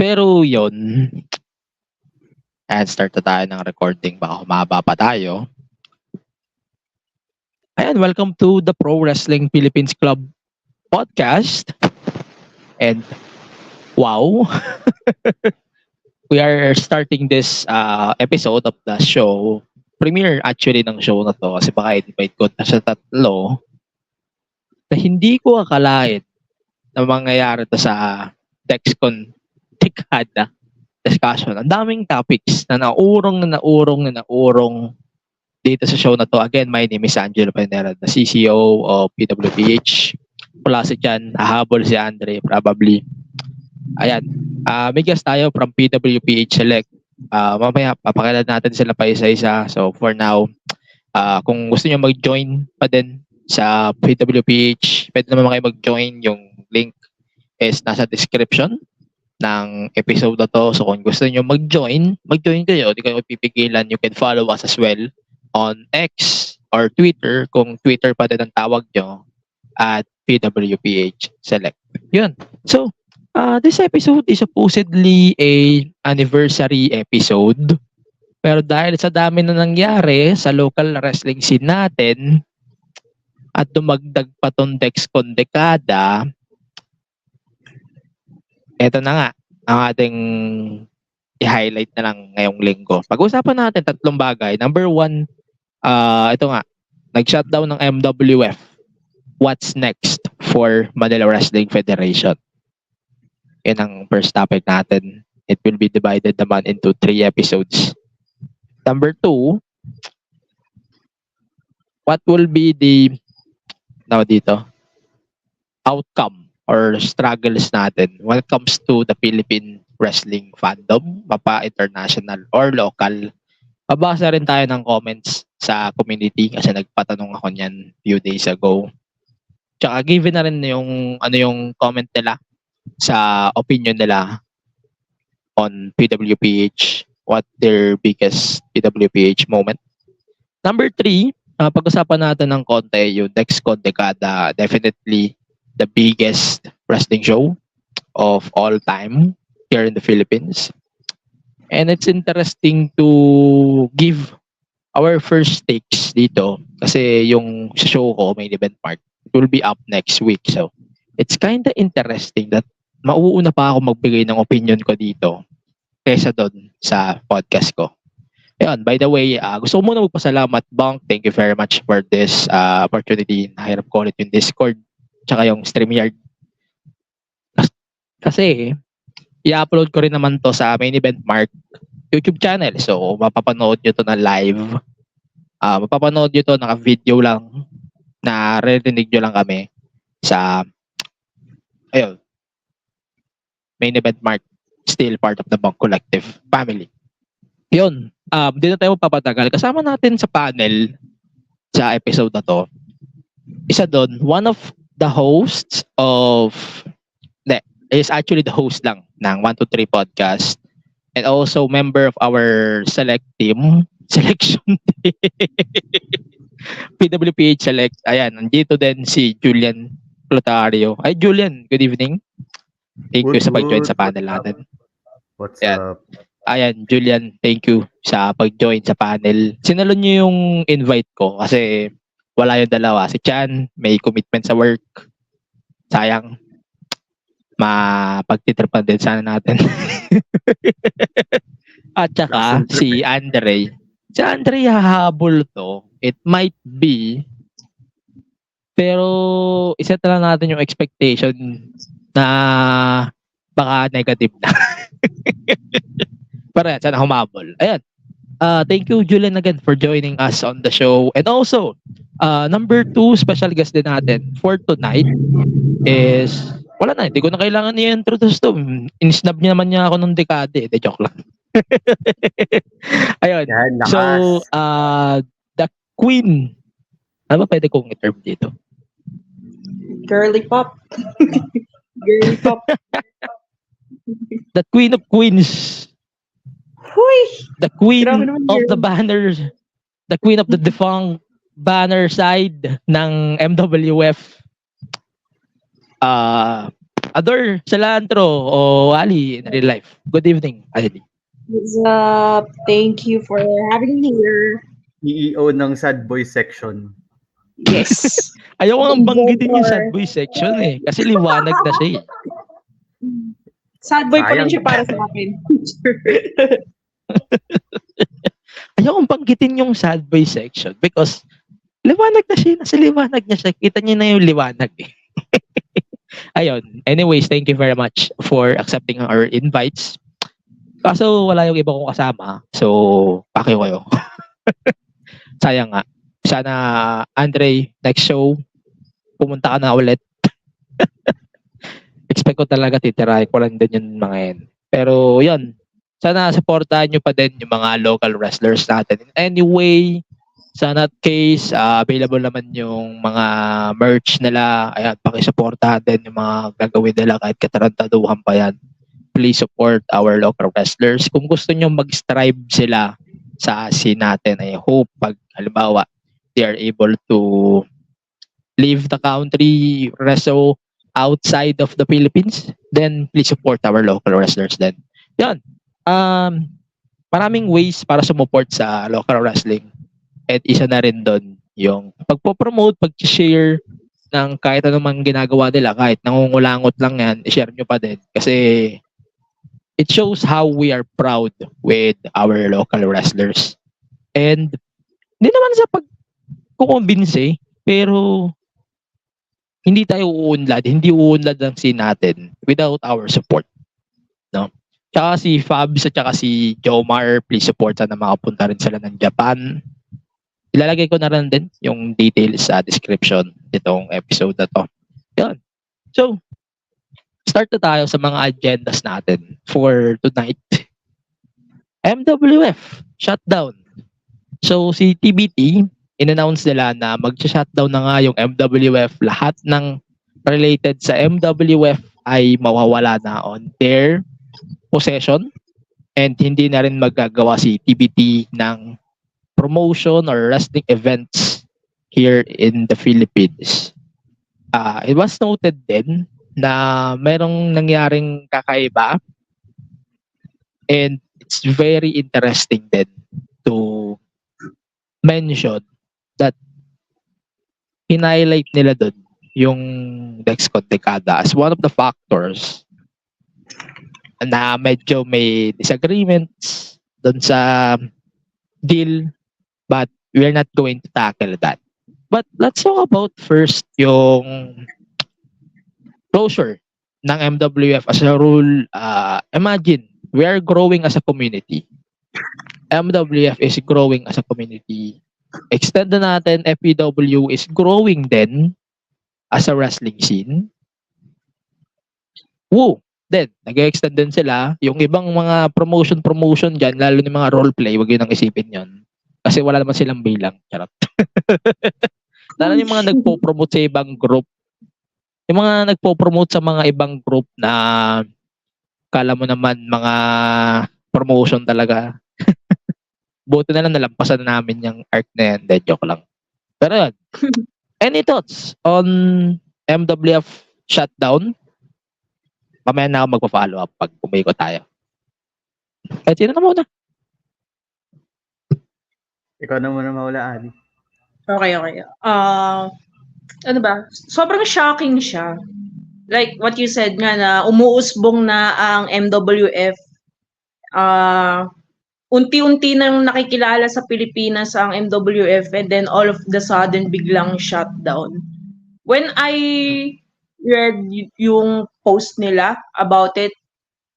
Pero yon, and start na tayo ng recording. Baka humaba pa tayo. Ayan, welcome to the Pro Wrestling Philippines Club podcast. And wow, we are starting this episode of the show. Premiere actually ng show na to kasi baka invite ko na sa tatlo na hindi ko akalain na mangyayari to sa Dexcon Tikada discussion. Ang daming topics na naurong dito sa show na to. Again, my name is Angelo Penera, the CCO of PWPH. Wala si Chan, hahabol si Andre probably. Ayan, may guest tayo from PWPH Select. Mamaya, papakilala natin sila pa isa-isa. So for now, kung gusto nyo mag-join pa din sa PWPH, pwede naman kayo mag-join. Yung link is nasa description ng episode na to. So kung gusto nyo mag-join kayo. Di kayo pipigilan. You can follow us as well on X or Twitter, kung Twitter pa din ang tawag nyo, at PWPH Select. Yun. So, this episode is supposedly a anniversary episode. Pero dahil sa dami na nangyari sa local wrestling scene natin at dumagdag pa tong Dexcon dekada, eto na nga ang ating i-highlight na lang ngayong linggo. Pag-usapan natin tatlong bagay. Number one, ito nga, nag-shutdown ng MWF. What's next for Manila Wrestling Federation? Yan ang first topic natin. It will be divided naman into 3 episodes. Number 2, what will be the outcome or struggles natin when it comes to the Philippine wrestling fandom, mapa international or local. Babasa rin tayo ng comments sa community kasi nagpatanong ako niyan few days ago. Tsaka given na rin yung comment nila sa opinion nila on PWPH, what their biggest PWPH moment. Number 3, pag-usapan natin ng konti yung Dexcon dekada, definitely the biggest wrestling show of all time here in the Philippines. And it's interesting to give our first takes dito kasi yung show ko, Main Event Mark, it will be up next week. So, it's kind of interesting that mauuna pa ako magbigay ng opinion ko dito kaysa doon sa podcast ko. Ayun, by the way, gusto ko muna magpasalamat, Bonk. Thank you very much for this opportunity. Nahirap ko ulit yung Discord tsaka yung StreamYard. Kasi, i-upload ko rin naman to sa Main Event Mark YouTube channel. So, mapapanood nyo to na live. Mapapanood nyo to naka-video lang na ririnig nyo lang kami sa Main Event Mark, still part of the Bonk Collective family. Yun. Hindi na tayo magpapatagal. Kasama natin sa panel sa episode na to. Isa doon, one of the hosts of is actually the host lang ng 123 podcast and also member of our selection team. PWPH Select. Ayan, nandito din si Julian Clotario. Hi Julian, good evening. Thank you sa pag-join sa panel natin. What's Ayan. up? Ayan, Julian, thank you sa pag-join sa panel. Sinalo niyo yung invite ko kasi wala yung dalawa. Si Chan, may commitment sa work. Sayang. Mapagtitripan din sana natin. At saka, si Andre. Si Andre hahabol to. It might be. Pero, iset na lang natin yung expectation na baka negative na. Para sana humabol. Ayan. Thank you, Julian, again for joining us on the show. And also, number 2 special guest din natin for tonight is, wala na, hindi ko na kailangan i-introduce to. In-snub niya naman niya ako nung dekade. De joke lang. Ayun. Yan, So, the queen. Ano ba pwede kong i-term dito? Girly pop. Girly pop. The queen of queens. Huy! The queen Grabe naman of yun. the banners. The queen of the defunct banner side ng MWF. Ador, Salantro, o Ali in real life. Good evening, Ali. What's up? Thank you for having me here. CEO ng Sad Boy section. Yes. Ayaw nga banggitin yung sad Vote boy section eh. Kasi liwanag na siya eh. Sad boy pa rin Sayang. siya para sa akin. Ayaw kong banggitin yung sad boy section because liwanag na siya. Nasa liwanag niya siya. Kita niyo na yung liwanag eh. Ayun. Anyways, thank you very much for accepting our invites. Kaso wala yung iba kong kasama. So, pakiyo kayo. Sayang nga. Sana, Andre, next show, pumunta ka na ulit. Expect ko talaga titirahin ko lang din yung mga yan. Pero, yun. Sana supportahan nyo pa din yung mga local wrestlers natin. In any way, sa that case, available naman yung mga merch nila. Ayan, pakisuportahan din yung mga gagawin nila kahit katarantaduhan pa yan. Please support our local wrestlers. Kung gusto nyo mag-strive sila sa scene natin, I hope pag halimbawa they are able to leave the country, wrestle outside of the Philippines, then please support our local wrestlers then. Yan. Maraming ways para sumuport sa local wrestling. At isa na rin doon yung pagpo-promote, pag-share ng kahit anumang ginagawa nila, kahit nangungulangot lang yan, i-share nyo pa din. Kasi it shows how we are proud with our local wrestlers. And hindi naman sa pagkukumbinse, pero hindi tayo uunlad, hindi uunlad ang scene natin without our support. No? Tsaka si Fabs at tsaka si Jomar, please support sana makapunta rin sila ng Japan. Ilalagay ko na rin din yung details sa description nitong episode na to. Yun. So, start na tayo sa mga agendas natin for tonight. MWF, shutdown. So, si TBT, in-announce nila na mag-shutdown na nga yung MWF. Lahat ng related sa MWF ay mawawala na on their possession and hindi na rin magagawa si TBT ng promotion or wrestling events here in the Philippines. It was noted din na merong nangyaring kakaiba and it's very interesting din to mention that in-highlight nila doon yung Dexcon Dekada as one of the factors na medyo may disagreements doon sa deal, but we're not going to tackle that. But let's talk about first yung closure ng MWF as a rule. Imagine, we are growing as a community. MWF is growing as a community. Extend na natin, FPW is growing then as a wrestling scene. Woo! Then, nag-extend din sila. Yung ibang mga promotion dyan, lalo yung mga roleplay, wag yun ang isipin yun. Kasi wala naman silang bilang. Charot. Lalo yung mga nagpo-promote sa ibang group. Yung mga nagpo-promote sa mga ibang group na kala mo naman mga promotion talaga. Buti na lang nalampasan na namin yung arc na yan. Then, joke lang. Pero yun. Any thoughts on MWF shutdown? Mamaya na ako magpa-follow up pag umikot tayo. Kahit sino na muna. Ikaw na muna mawala, Ali. Okay. Ano ba? Sobrang shocking siya. Like what you said nga na umuusbong na ang MWF. Unti-unti nang nakikilala sa Pilipinas ang MWF and then all of the sudden biglang shutdown. When I read yung post nila about it,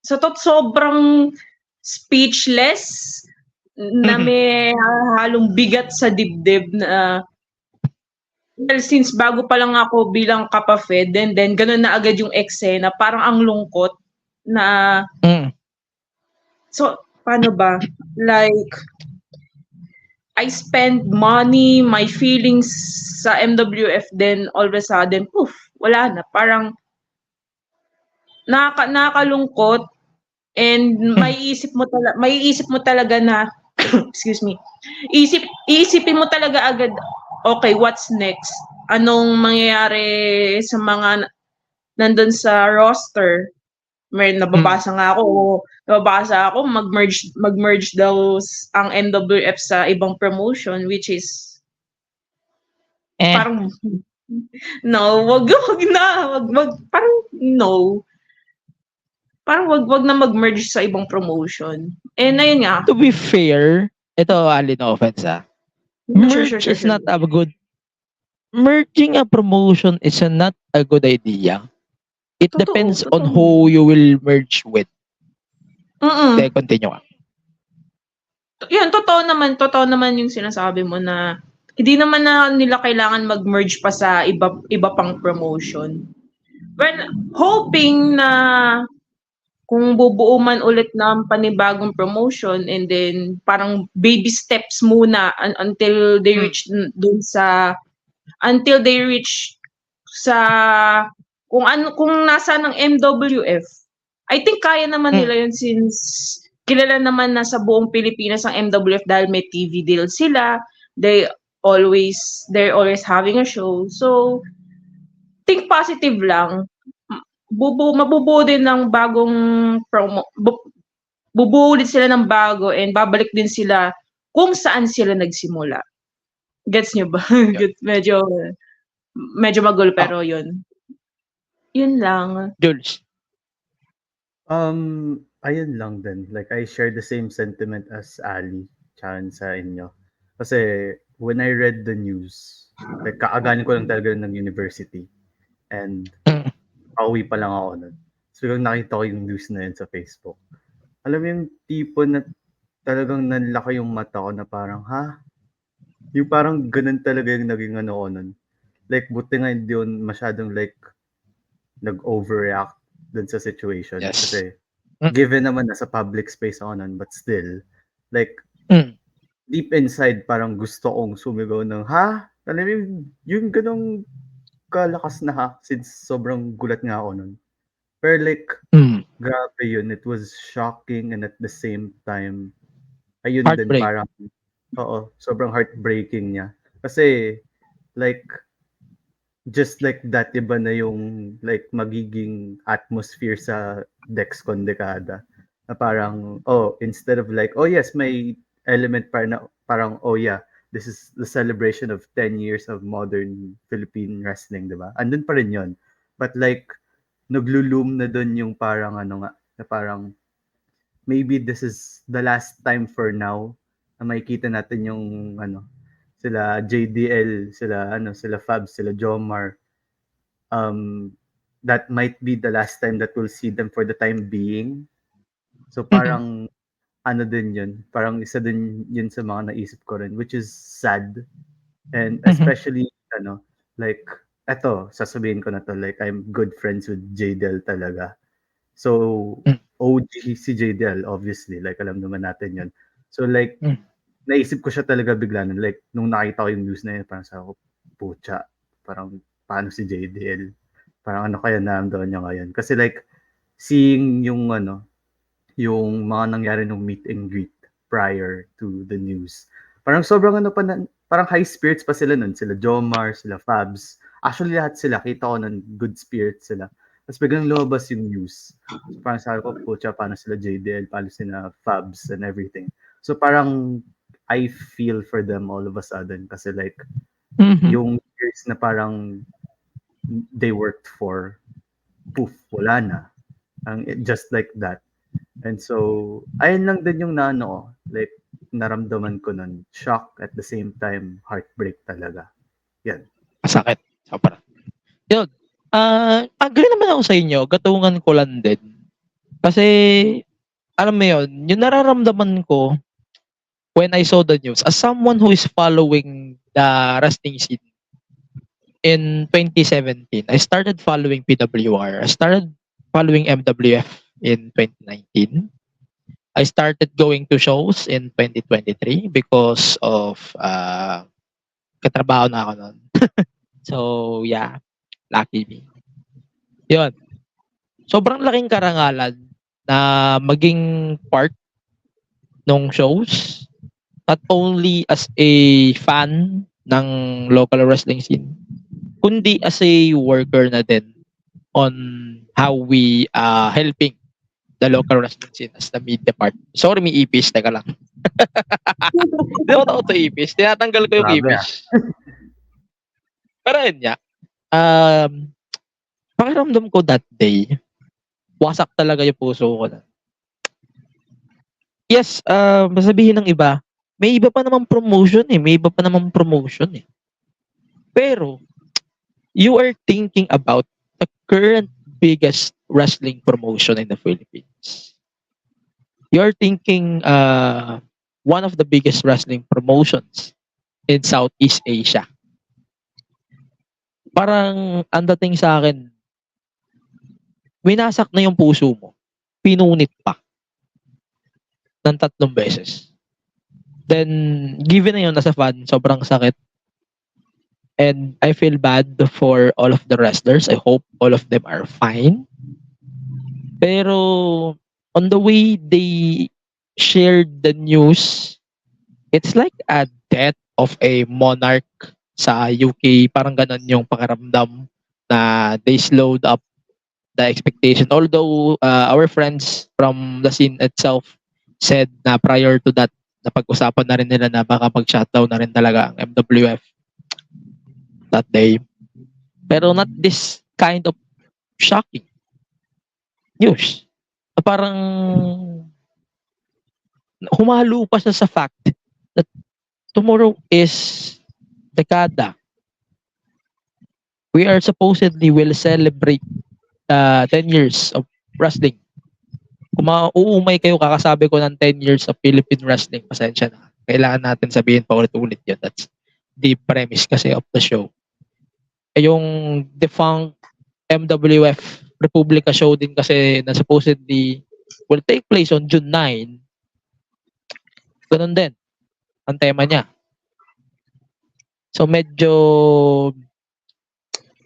sobrang speechless na may halong bigat sa dibdib na since bago pa lang ako bilang kapafed, then ganun na agad yung eksena, parang ang lungkot na so paano ba, like I spend money, my feelings sa MWF, then all of a sudden poof, wala na, parang nakakalungkot and maiisip mo talaga na excuse me, iisipin mo talaga agad, okay, what's next? Anong mangyayari sa mga nandun sa roster. May nababasa ako mag-merge daw ang MWF sa ibang promotion, which is parang no, parang no. Parang wag na mag-merge sa ibang promotion. And ayun nga. To be fair, ito Ali, no offense merge is not a good merging a promotion is not a good idea. It depends on who you will merge with. Sige, continue ka. Yun, totoo naman yung sinasabi mo na hindi naman na nila kailangan mag-merge pa sa iba pang promotion. Well, hoping na kung bubuo man ulit ng panibagong promotion and then parang baby steps muna until they reach sa kung nasa ng MWF. I think kaya naman nila yun since kilala naman na sa buong Pilipinas ang MWF dahil may TV deal sila. They're always having a show. So think positive lang. Mabubuo din ng bagong bubuo ulit sila ng bago and babalik din sila kung saan sila nagsimula. Gets nyo ba? medyo magulo pero yun lang. Jules. Ayun lang din. Like, I share the same sentiment as Ali, tsaka sa inyo. Kasi, when I read the news, like, kaaganin ko lang talaga ng university. And, pauwi pa lang ako nun. So, nakita ko yung news na yun sa Facebook. Alam mo yung tipo na talagang nanlaki yung mata ko na parang, yung parang ganun talaga yung naging ano ko nun. Like, buti nga hindi yun masyadong like, nag-overreact dun sa situation. Yes. Kasi, given naman nasa public space ako nun, but still, like, deep inside, parang gusto kong sumigaw ng, alam mo yung ganong kalakas na since sobrang gulat nga ako nun. Pero like, grabe yun. It was shocking and at the same time, ayun din parang, sobrang heartbreaking niya. Kasi, like, just like that, iba na yung like magiging atmosphere sa Dexcon Dekada. Na parang, instead of like, yes, may element parang, this is the celebration of 10 years of modern Philippine wrestling, di ba? Andun pa rin yun. But like, naglo-loom na dun yung parang na parang, maybe this is the last time for now na makikita natin yung sila JDL, sila Fabs, sila Jomar. That might be the last time that we'll see them for the time being. So parang, din yun. Parang isa din yun sa mga naisip ko rin, which is sad. And especially, like, eto, sasabihin ko na to, like, I'm good friends with JDL talaga. So, OG si JDL, obviously. Like, alam naman natin yun. So, like, naisip ko siya talaga bigla nun. Like, nung nakita ko yung news na yun, parang sa ako, pucha, parang, paano si JDL? Parang ano kaya naramdaman niya ngayon? Kasi like, seeing yung yung mga nangyari nung meet and greet prior to the news. Parang sobrang parang high spirits pa sila nun. Sila Jomar, sila Fabs. Actually, lahat sila. Kita ko nun, good spirits sila. Tapos biglang lumabas yung news. So, parang sabi ko, pucha, paano sila JDL, paano sila Fabs and everything. So parang, I feel for them all of a sudden. Kasi like, yung years na parang they worked for, poof, wala na. Just like that. And so, ayun lang din yung like, naramdaman ko nun. Shock at the same time, heartbreak talaga. Yan. Masakit. Sobrang. Yun. Agree naman ako sa inyo. Gatungan ko lang din. Kasi, alam mo yun, yung nararamdaman ko when I saw the news, as someone who is following the wrestling scene in 2017, I started following PWR. I started following MWF in 2019. I started going to shows in 2023 because of katrabaho na ako nun. So, yeah. Lucky me. Yun. Sobrang laking karangalan na maging part ng shows. Not only as a fan ng local wrestling scene, kundi as a worker na din on how we helping the local wrestling scene as the media part. Sorry, may ipis. Teka lang. Hindi ako takot sa ipis. Tinatanggal ko yung Grabe, ipis. Pero yun nga. Pakiramdam ko that day, wasak talaga yung puso ko na. Yes, masabihin ng iba, may iba pa namang promotion eh. May iba pa namang promotion eh. Pero, you are thinking about the current biggest wrestling promotion in the Philippines. You are thinking one of the biggest wrestling promotions in Southeast Asia. Parang ang dating sa akin, winasak na yung puso mo. Pinunit pa. Ng 3 beses. Then, given na yun as a fan, sobrang sakit. And I feel bad for all of the wrestlers. I hope all of them are fine. Pero, on the way they shared the news, it's like a death of a monarch sa UK. Parang ganun yung pakiramdam na they slowed up the expectation. Although our friends from the scene itself said na prior to that, napag-usapan na rin nila na baka mag-shutdown na rin talaga ang MWF that day. Pero not this kind of shocking news. Parang humalo pa siya sa fact that tomorrow is dekada. We are supposedly will celebrate 10 years of wrestling. Kung mauumay kayo, kakasabi ko ng 10 years of Philippine wrestling, pasensya na. Kailangan natin sabihin pa ulit-ulit yun. That's the premise kasi of the show. Yung defunct MWF Republica show din kasi na supposedly will take place on June 9. Ganun din ang tema niya. So medyo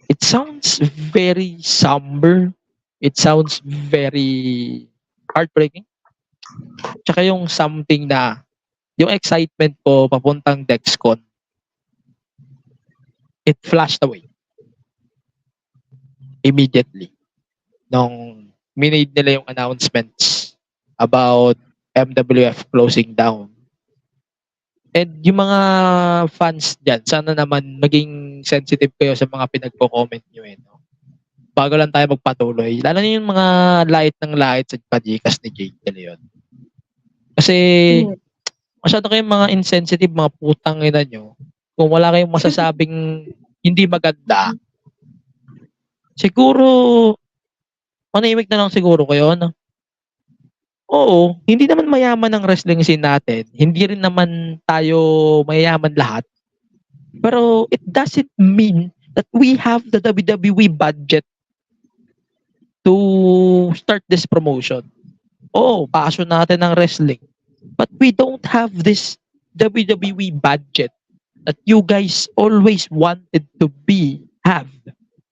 it sounds very somber. It sounds very heartbreaking. Tsaka yung something na yung excitement ko papuntang Dexcon, it flashed away immediately nung minade nila yung announcements about MWF closing down. And yung mga fans dyan, sana naman maging sensitive kayo sa mga pinagko-comment nyo eh. No? Bago lang tayo magpatuloy. Lalo na yung mga light ng light sa padikas ni Jake De Leon. Kasi masyado kayong mga insensitive, mga putang ina nyo. Kung wala kayong masasabing hindi maganda, siguro manahimik na lang siguro kayo, no? Oo, hindi naman mayaman ang wrestling scene natin. Hindi rin naman tayo mayaman lahat. Pero it doesn't mean that we have the WWE budget to start this promotion. Oo, passion natin ang wrestling. But we don't have this WWE budget that you guys always wanted to have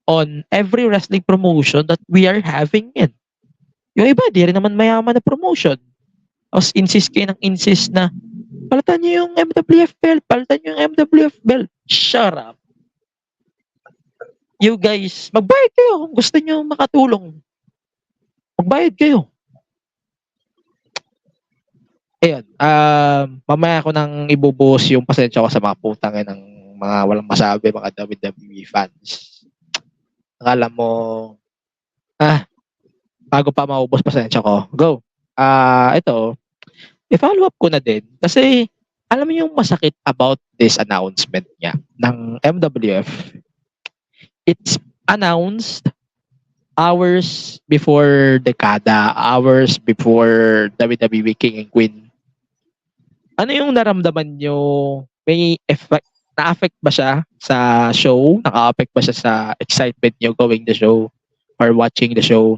on every wrestling promotion that we are having in. Yung iba, di rin naman mayaman na promotion. Tapos insist kayo ng insist na palitan nyo yung MWF belt, palitan nyo yung MWF belt. Shut up. You guys, magbayad kayo kung gusto nyo makatulong. Magbayad kayo. Ayun, mamaya ko nang ibubuhos yung pasensya ko sa mga putang ng mga walang masabi, mga WWE fans. Akala mo, bago pa maubos pasensya ko. Go. Ito, i-follow up ko na din. Kasi, alam mo yung masakit about this announcement niya ng MWF. It's announced hours before dekada, hours before WWE King and Queen. Ano yung naramdaman nyo? May effect, na-affect ba siya sa show? Naka-affect ba siya sa excitement nyo going the show or watching the show?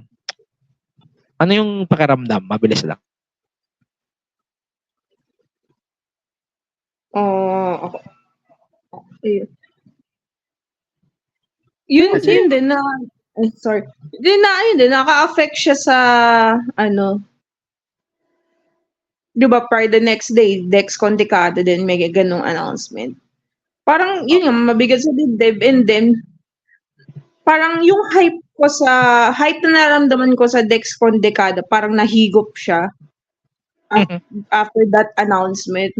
Ano yung pakiramdam? Mabilis lang. Okay. Yun din na sorry. Yun din naka-affect siya sa ano. 'Di ba para the next day, Dexcon Decade din may ganung announcement. Parang yun nga mabigat sa dibdib and then parang yung hype hype na nararamdaman ko sa Dexcon Dekada, parang nahigop siya after that announcement.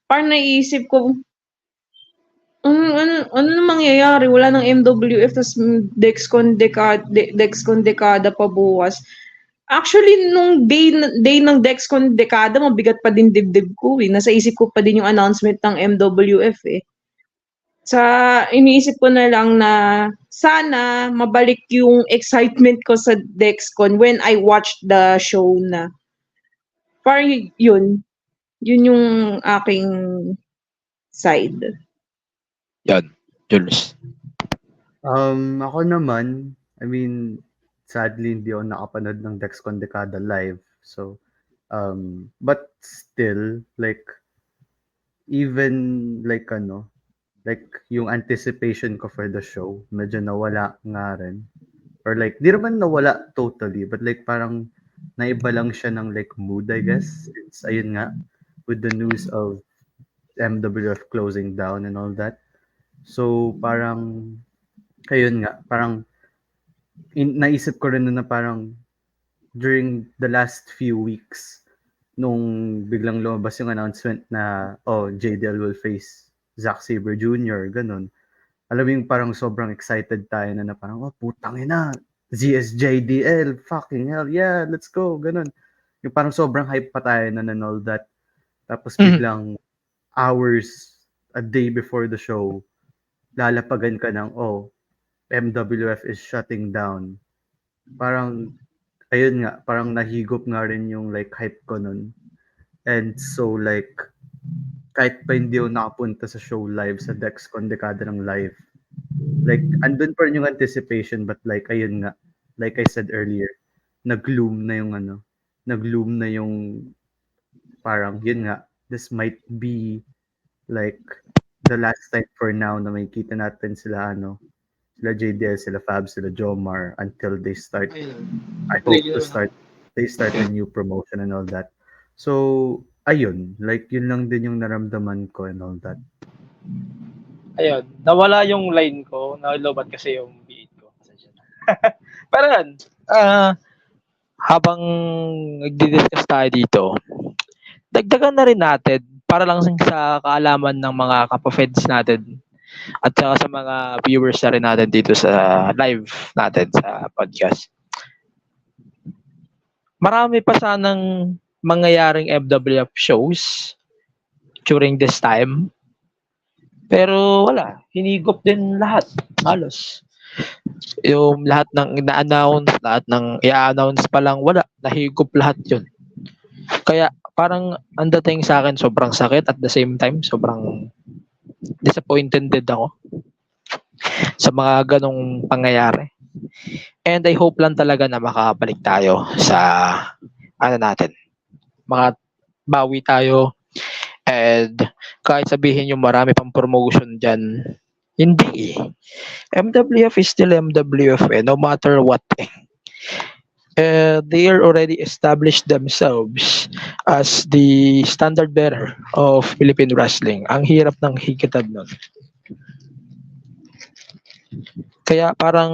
Parang naisip ko, ano na mangyayari? Wala nang MWF, tas Dexcon Dekada pa bukas. Actually, nung day ng Dexcon Dekada, mabigat pa din dibdib ko eh. Nasa isip ko pa din yung announcement ng MWF eh. Iniisip ko na lang na sana mabalik yung excitement ko sa Dexcon when I watched the show na. Parang yun yung aking side. Yan, Jules. Ako naman, I mean, sadly hindi ako nakapanood ng Dexcon Dekada live. So, but still, like, even like yung anticipation ko for the show, medyo nawala nga rin. Or like, di naman nawala totally, but like parang naiba lang siya ng like mood, I guess. It's, ayun nga, with the news of MWF closing down and all that. So, parang, ayun nga, parang, naisip ko rin na parang, during the last few weeks, nung biglang lumabas yung announcement na, JDL will face Zack Sabre Jr., ganun. Alam mo yung parang sobrang excited tayo na parang, putang ina, ZSJDL, fucking hell, yeah, let's go, ganun. Yung parang sobrang hype pa tayo na and all that. Tapos biglang hours, a day before the show, lalapagan ka ng, MWF is shutting down. Parang, ayun nga, parang nahigop nga rin yung like hype ko nun. And so like, kahit pa hindi ako nakapunta sa show live sa Dexcon Dekada ng live, like, andun pa rin yung anticipation, but like, ayun nga, like I said earlier, nag-loom na yung parang, yun nga, this might be like the last time for now na makikita natin sila sila JDL, sila Fab, sila Jomar until they start, I hope they start a new promotion and all that. So, ayun, like yun lang din yung naramdaman ko and all that. Ayun, nawala yung line ko, nalobat kasi yung beat ko. Pero yan, habang nagdi-discuss tayo dito, dagdagan na rin natin para lang sa kaalaman ng mga kapafeds natin at saka sa mga viewers na rin natin dito sa live natin sa podcast. Marami pa sanang mangyayaring FWF shows during this time. Pero wala, hinigop din lahat, halos. Yung lahat ng ina-announce, lahat ng i-announce pa lang, wala, nahigop lahat yun. Kaya parang ang dating sa akin sobrang sakit, at the same time sobrang disappointed din ako sa mga ganong pangyayari. And I hope lang talaga na makabalik tayo sa natin. Makabawi tayo, and kahit sabihin yung marami pang promotion dyan, hindi. MWF is still MWF no matter what. They are already established themselves as the standard bearer of Philippine wrestling. Ang hirap ng higitad nun. Kaya parang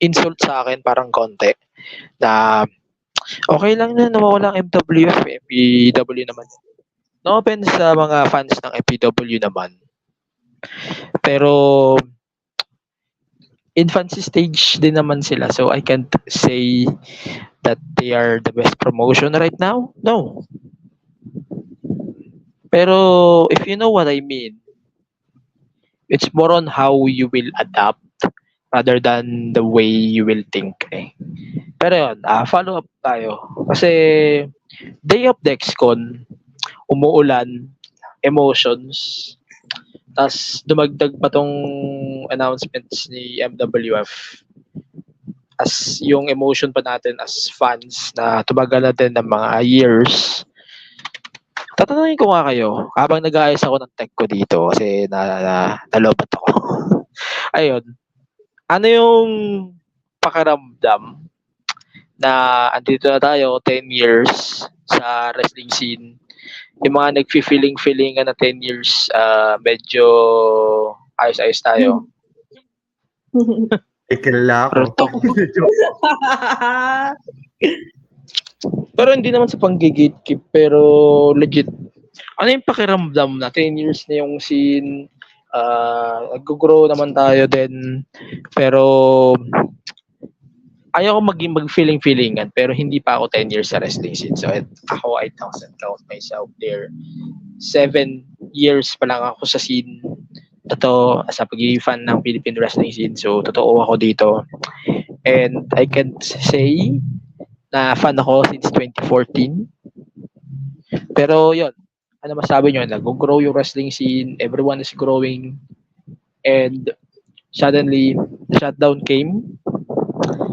insult sa akin, parang konti, na okay lang na nawawala ang MWF, MPW naman. No offense sa mga fans ng MPW naman. Pero infancy stage din naman sila, so I can't say that they are the best promotion right now. No. Pero if you know what I mean, it's more on how you will adapt rather than the way you will think. Pero yun, follow up tayo. Kasi day of Dexcon, umuulan, emotions, tas dumagdag pa tong announcements ni MWF as yung emotion pa natin as fans na tumagal natin ng mga years. Tatanungin ko nga kayo, habang nag-aayos ako ng tech ko dito kasi nalobat ako. Ayun, ano yung pakiramdam na andito na tayo 10 years sa wrestling scene? Yung mga nag-feeling na 10 years, medyo ayos-ayos tayo. Ikila Pero, ako. pero hindi naman sa pang-gatekeep, pero legit. Ano yung pakiramdam na 10 years na yung scene, nag-grow naman tayo din, pero ayaw ko maging mag-feeling-feelingan, pero hindi pa ako 10 years sa wrestling scene. So, ako, I thousand count myself there. 7 years pa lang ako sa scene. Totoo, sa pagiging fan ng Philippine wrestling scene. So, totoo ako dito. And I can say na fan ako since 2014. Pero yun, ano masabi nyo, nag-grow yung wrestling scene, everyone is growing, and suddenly, the shutdown came,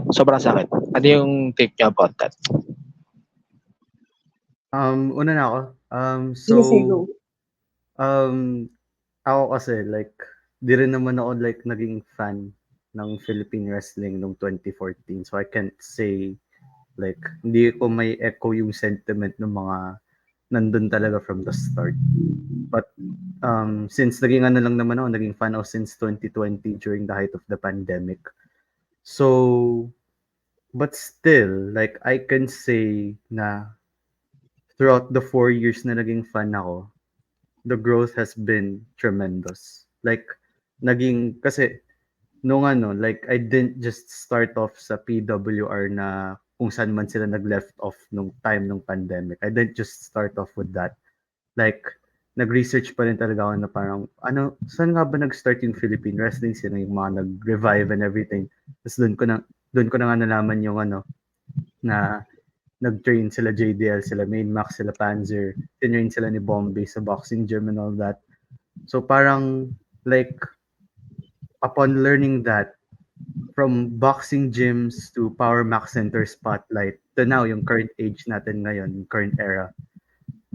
sobrang sakit. Ano yung take nyo about that? Una na ako. Sige, sige, go. Ako kasi like di rin naman ako like naging fan ng Philippine wrestling noong 2014. So I can't say like hindi ko may echo yung sentiment ng mga nandun talaga from the start. But since naging ano lang naman ako, naging fan ako since 2020 during the height of the pandemic. So but still like I can say na throughout the 4 years na naging fan ako, the growth has been tremendous. Like, kasi, nung ano, like, I didn't just start off sa PWR na kung saan man sila nag-left off nung time ng pandemic. I didn't just start off with that. Like, nag-research pa rin talaga ako na parang, saan nga ba nag-start yung Philippine wrestling? Sino yung mga nag-revive and everything. Tapos doon ko na nga nalaman yung na nag-train sila JDL, sila Main Max, sila Panzer, tinrain sila ni Bombay sa boxing gym and all that. So parang like upon learning that from boxing gyms to Power Max Center Spotlight to now yung current age natin ngayon, yung current era.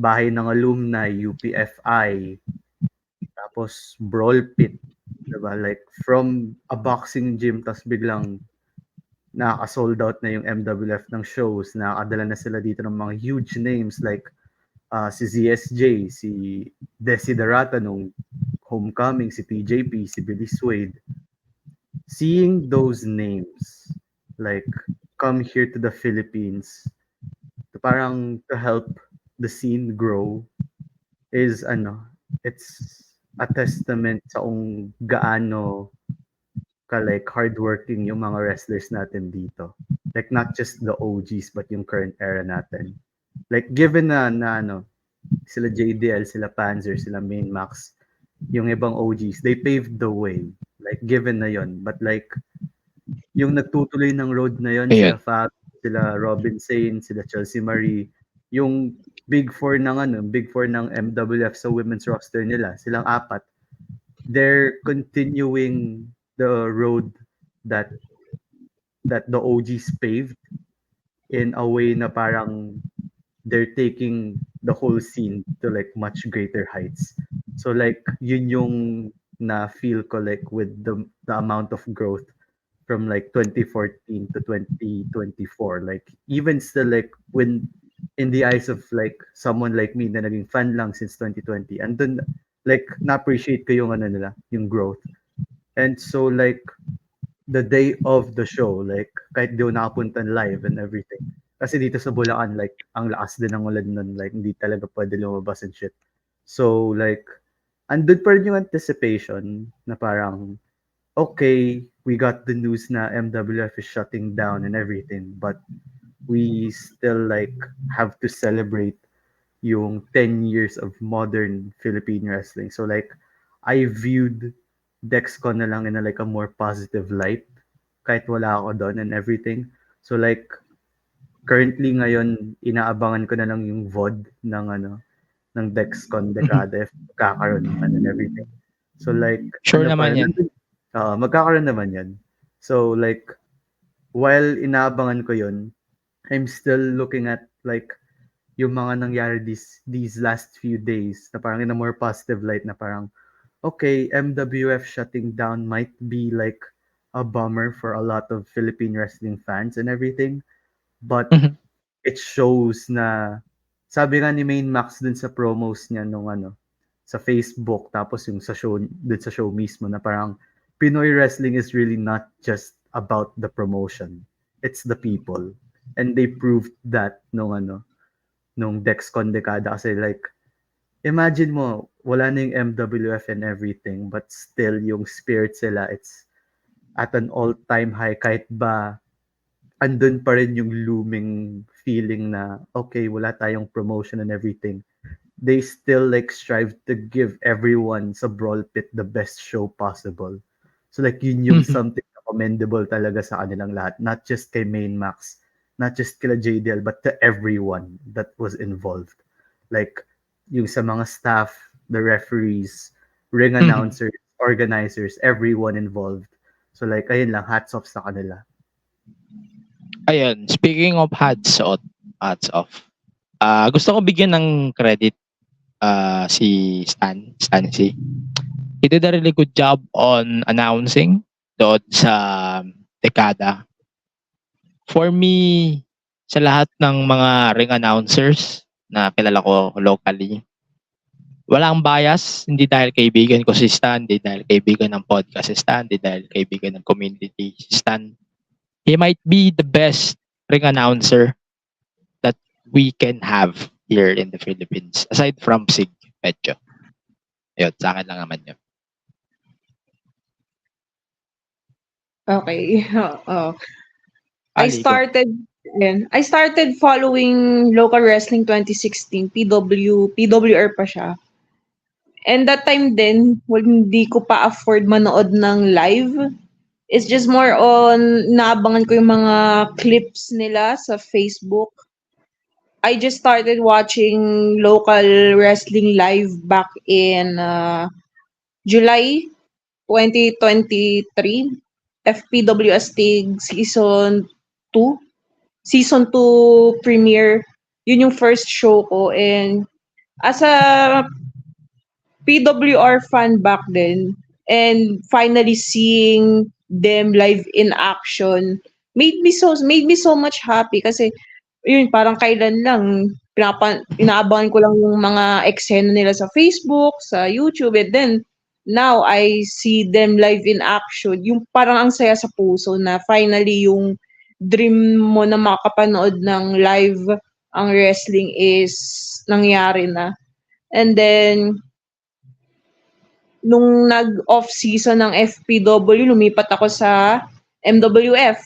Bahay ng Alumni, UPFI, tapos Brawl Pit, diba? Like from a boxing gym tas biglang nakaka-sold out na yung MWF ng shows, nakakadala na sila dito ng mga huge names like si ZSJ, si Desiderata nung Homecoming, si TJP, si Billy Swade. Seeing those names like come here to the Philippines to parang to help the scene grow is it's a testament sa kung gaano like hardworking yung mga wrestlers natin dito. Like not just the OGs but yung current era natin. Like given na sila JDL, sila Panzer, sila Main Max, yung ibang OGs, they paved the way. Like given na yon. But like yung nagtutuloy ng road na yon, sila Fab, sila Robin Sane, sila Chelsea Marie, yung Big Four ng MWF sa women's roster nila, silang apat. They're continuing the road that the OGs paved in a way na parang they're taking the whole scene to like much greater heights. So like yun yung na feel ko like with the amount of growth from like 2014 to 2024. Like even still like when in the eyes of like someone like me na naging fan lang since 2020, and then like na-appreciate ko yung yung growth. And so like the day of the show, like kahit di ako nakapunta live and everything. Kasi dito sa Bulacan, like ang lakas din ng ulan nun, like hindi talaga pwede lumabas and shit. So like, andun pa rin yung anticipation na parang, okay, we got the news na MWF is shutting down and everything, but we still like have to celebrate yung 10 years of modern Philippine wrestling. So like, I viewed Dexcon na lang in like a more positive light kahit wala ako doon and everything. So like currently ngayon inaabangan ko na lang yung VOD ng Dexcon Decade if magkakaroon naman and everything. So like sure naman yan. Magkakaroon naman yan. So like while inaabangan ko yun, I'm still looking at like yung mga nangyari these last few days na parang in a more positive light na parang okay, MWF shutting down might be like a bummer for a lot of Philippine wrestling fans and everything. But it shows na, sabi nga ni Main Max dun sa promos niya nung sa Facebook, tapos yung dun sa show mismo na parang Pinoy wrestling is really not just about the promotion. It's the people. And they proved that nung Dexcon Dekada kasi like imagine mo wala na yung MWF and everything but still yung spirit sila it's at an all-time high kahit ba andun pa rin yung looming feeling na okay wala tayong promotion and everything. They still like strive to give everyone sa Brawl Pit the best show possible. So like yun yung something na commendable talaga sa kanilang lahat. Not just kay Main Max, not just kila JDL, but to everyone that was involved. Like yung sa mga staff, the referees, ring announcers, organizers, everyone involved. So like ayun lang, hats off sa kanila. Ayun, speaking of hats off. Gusto ko bigyan ng credit si Stancy. He did a really good job on announcing doon sa dekada. For me, sa lahat ng mga ring announcers na kilala ko locally, walang bias, hindi dahil kaibigan ko si Stan, hindi dahil kaibigan ng podcast si Stan, hindi dahil kaibigan ng community si Stan. He might be the best ring announcer that we can have here in the Philippines. Aside from Sig Medyo. Yun, sa akin lang naman yun. Okay. Oh. I Ali, go. started following local wrestling 2016, PWR pa siya. And that time din, hindi ko pa afford manood ng live. It's just more on naabangan ko yung mga clips nila sa Facebook. I just started watching local wrestling live back in July 2023. FPWS Stig Season 2. Season 2 premiere. Yun yung first show ko. And as a PWR fan back then, and finally seeing them live in action made me so much happy kasi yun parang kailan lang inaabangan ko lang yung mga eksena nila sa Facebook, sa YouTube, and then now I see them live in action. Yung parang ang saya sa puso na finally yung dream mo na makapanood ng live ang wrestling is nangyari na. And then nung nag-off season ng FPW, lumipat ako sa MWF.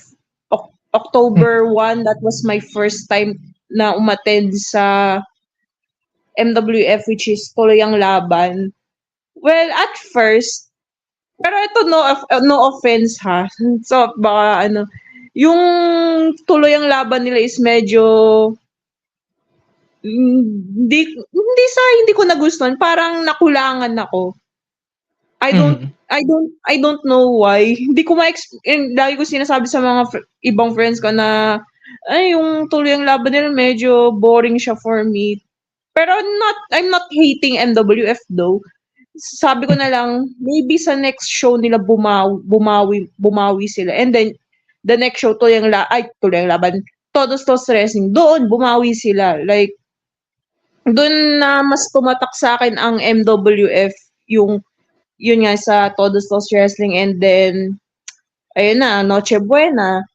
October 1, that was my first time na umattend sa MWF, which is Tuloy Ang Laban. Well, at first, pero ito no offense ha. So baka yung Tuloy Ang Laban nila is medyo hindi ko nagustuhan, parang nakulangan ako. I don't know why. Hindi ko lagi ko sinasabi sa mga ibang friends ko na ay yung Tuloy Ang Laban nila medyo boring siya for me. Pero I'm not hating MWF though. Sabi ko na lang maybe sa next show nila bumawi sila. And then the next show Tuloy Ang Laban, Todos Wrestling, doon bumawi sila. Like doon na mas tumatak sa akin ang MWF, yun nga sa Todos Wrestling, and then ayun na, Noche Buena.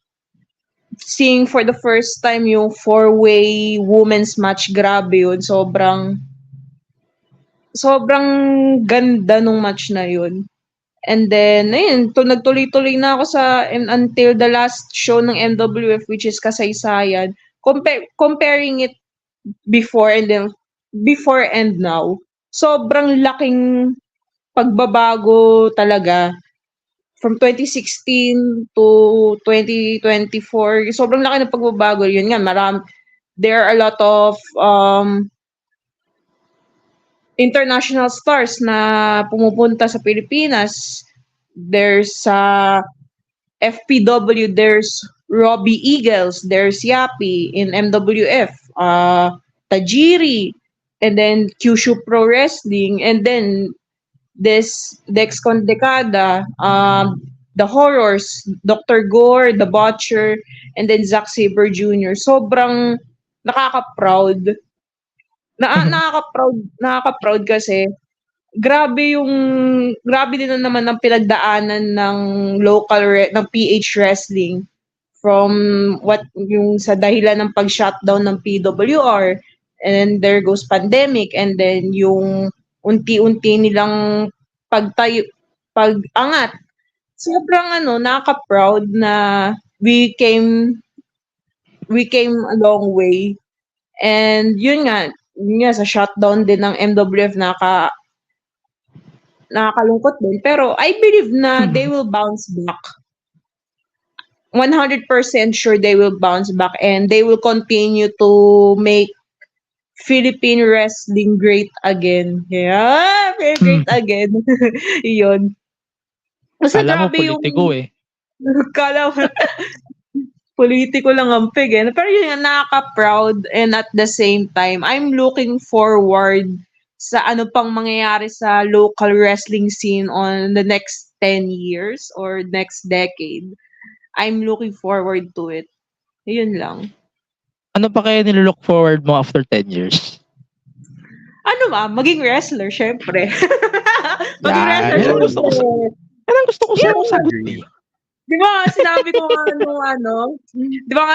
Seeing for the first time yung 4-way women's match, grabe yun. Sobrang ganda nung match na yun. And then, ayun, nagtuloy-tuloy na ako until the last show ng MWF, which is Kasaysayan. Comparing it before and now, sobrang laking pagbabago talaga. From 2016 to 2024, sobrang laki ng pagbabago. Yun nga, there are a lot of international stars na pumupunta sa Pilipinas. There's FPW, there's Robbie Eagles, there's Yapi in MWF, Tajiri, and then Kyushu Pro Wrestling, and then this Dexcon Dekada, the Horrors, Dr. Gore, The Butcher, and then Zack Sabre Jr. Sobrang nakaka-proud. Nakaka-proud kasi grabe din naman ang pinagdaanan ng ng PH Wrestling from yung sa dahilan ng pag-shutdown ng PWR, and then there goes pandemic, and then yung unti-unti nilang pag-angat. Sobrang nakaka-proud na we came a long way. And yun nga sa shutdown din ng MWF nakakalungkot din. Pero I believe na they will bounce back. 100% sure they will bounce back, and they will continue to make Philippine wrestling great again. Yeah, very great again. Yun. Kasi Kala mo grabe yung politiko eh. kala mo politiko lang ang pig eh. Pero yun nga, nakaka-proud, and at the same time, I'm looking forward sa ano pang mangyayari sa local wrestling scene on the next 10 years or next decade. I'm looking forward to it. Yun lang. Ano pa kaya nilook forward mo after 10 years? Maging wrestler, syempre. Maging Yan. wrestler, Yan ang gusto ko syempre. Yan ang gusto ko sa sagot eh. Di ba nga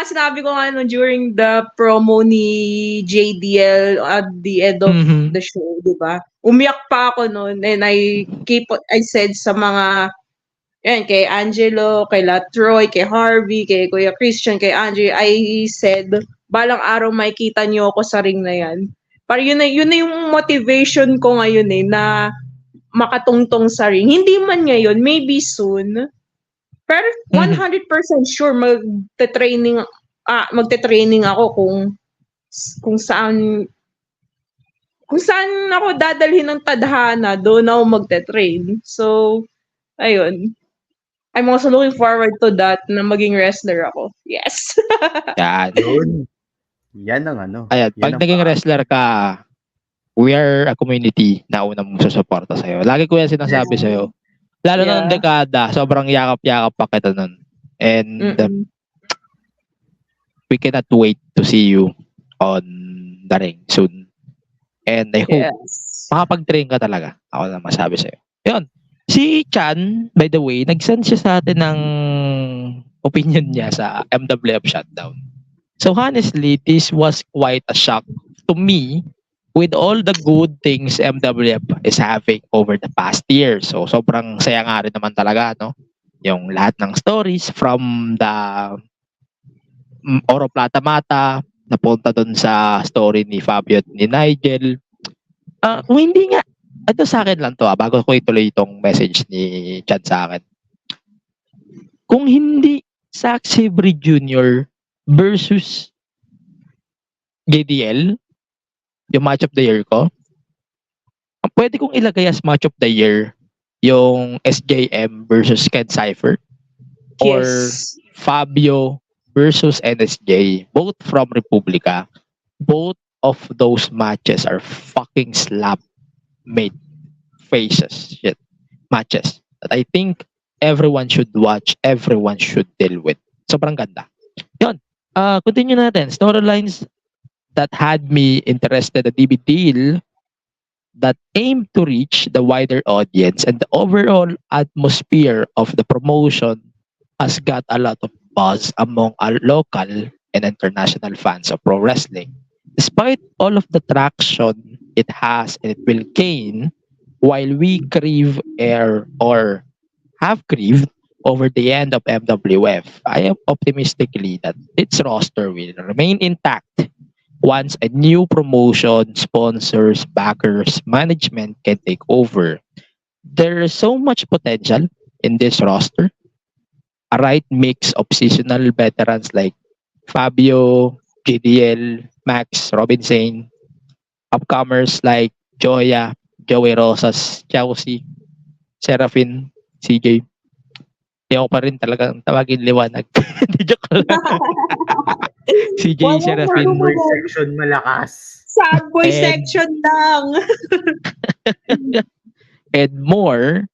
sinabi ko nga during the promo ni JDL at the end of the show, di ba? Umiyak pa ako noon, and I said sa mga kay Angelo, kay Latroy, kay Harvey, kay Kuya Christian, kay Andre, I said, balang araw makikita niyo ako sa ring na yan. Para yun na yung motivation ko ngayon na makatungtong sa ring. Hindi man ngayon, maybe soon. Pero 100% sure magte-training ako kung saan ako dadalhin ng tadhana, doon ako magte-train. So, ayun. I'm also looking forward to that, na maging wrestler ako. Yes. Yan. Yan ang Ayan, pag naging wrestler ka, we are a community na unang susuporta sa'yo. Lagi ko yan sinasabi sa'yo. Lalo na ng dekada, sobrang yakap-yakap pa kita nun. And we cannot wait to see you on the ring soon. And I hope makapag-train ka talaga. Ako na masabi sa'yo. Yun. Si Chan, by the way, nag-send siya sa atin ng opinion niya sa MWF shutdown. So honestly, this was quite a shock to me with all the good things MWF is having over the past year. So sobrang saya nga rin naman talaga, no? Yung lahat ng stories from the Oro Plata Mata, napunta dun sa story ni Fabio at ni Nigel. Kung hindi nga, ito sa akin lang to bago ko ituloy itong message ni Chad sa akin. Kung hindi Zack Sabre Jr. versus JDL, yung match of the year ko, pwede kong ilagay as match of the year yung SJM versus Ken Cypher or Fabio versus NSJ, both from Republica. Both of those matches are fucking slap made faces matches that I think everyone should watch, everyone should deal with. Sobrang ganda. Yun. Continue natin. Storylines that had me interested in the DB deal that aimed to reach the wider audience, and the overall atmosphere of the promotion has got a lot of buzz among our local and international fans of pro wrestling. Despite all of the traction it has and it will gain, while we grieve or have grieved over the end of MWF, I am optimistically that its roster will remain intact once a new promotion, sponsors, backers, management can take over. There is so much potential in this roster. A right mix of seasonal veterans like Fabio, JDL, Max, Robin Zane, upcomers like Joya, Joey Rosas, Chelsea, Serafin, CJ. Hindi ako pa rin talagang tawagin liwanag. Hindi, joke lang. CJ, Serafin. Sad boy section malakas. Sad boy section lang. And more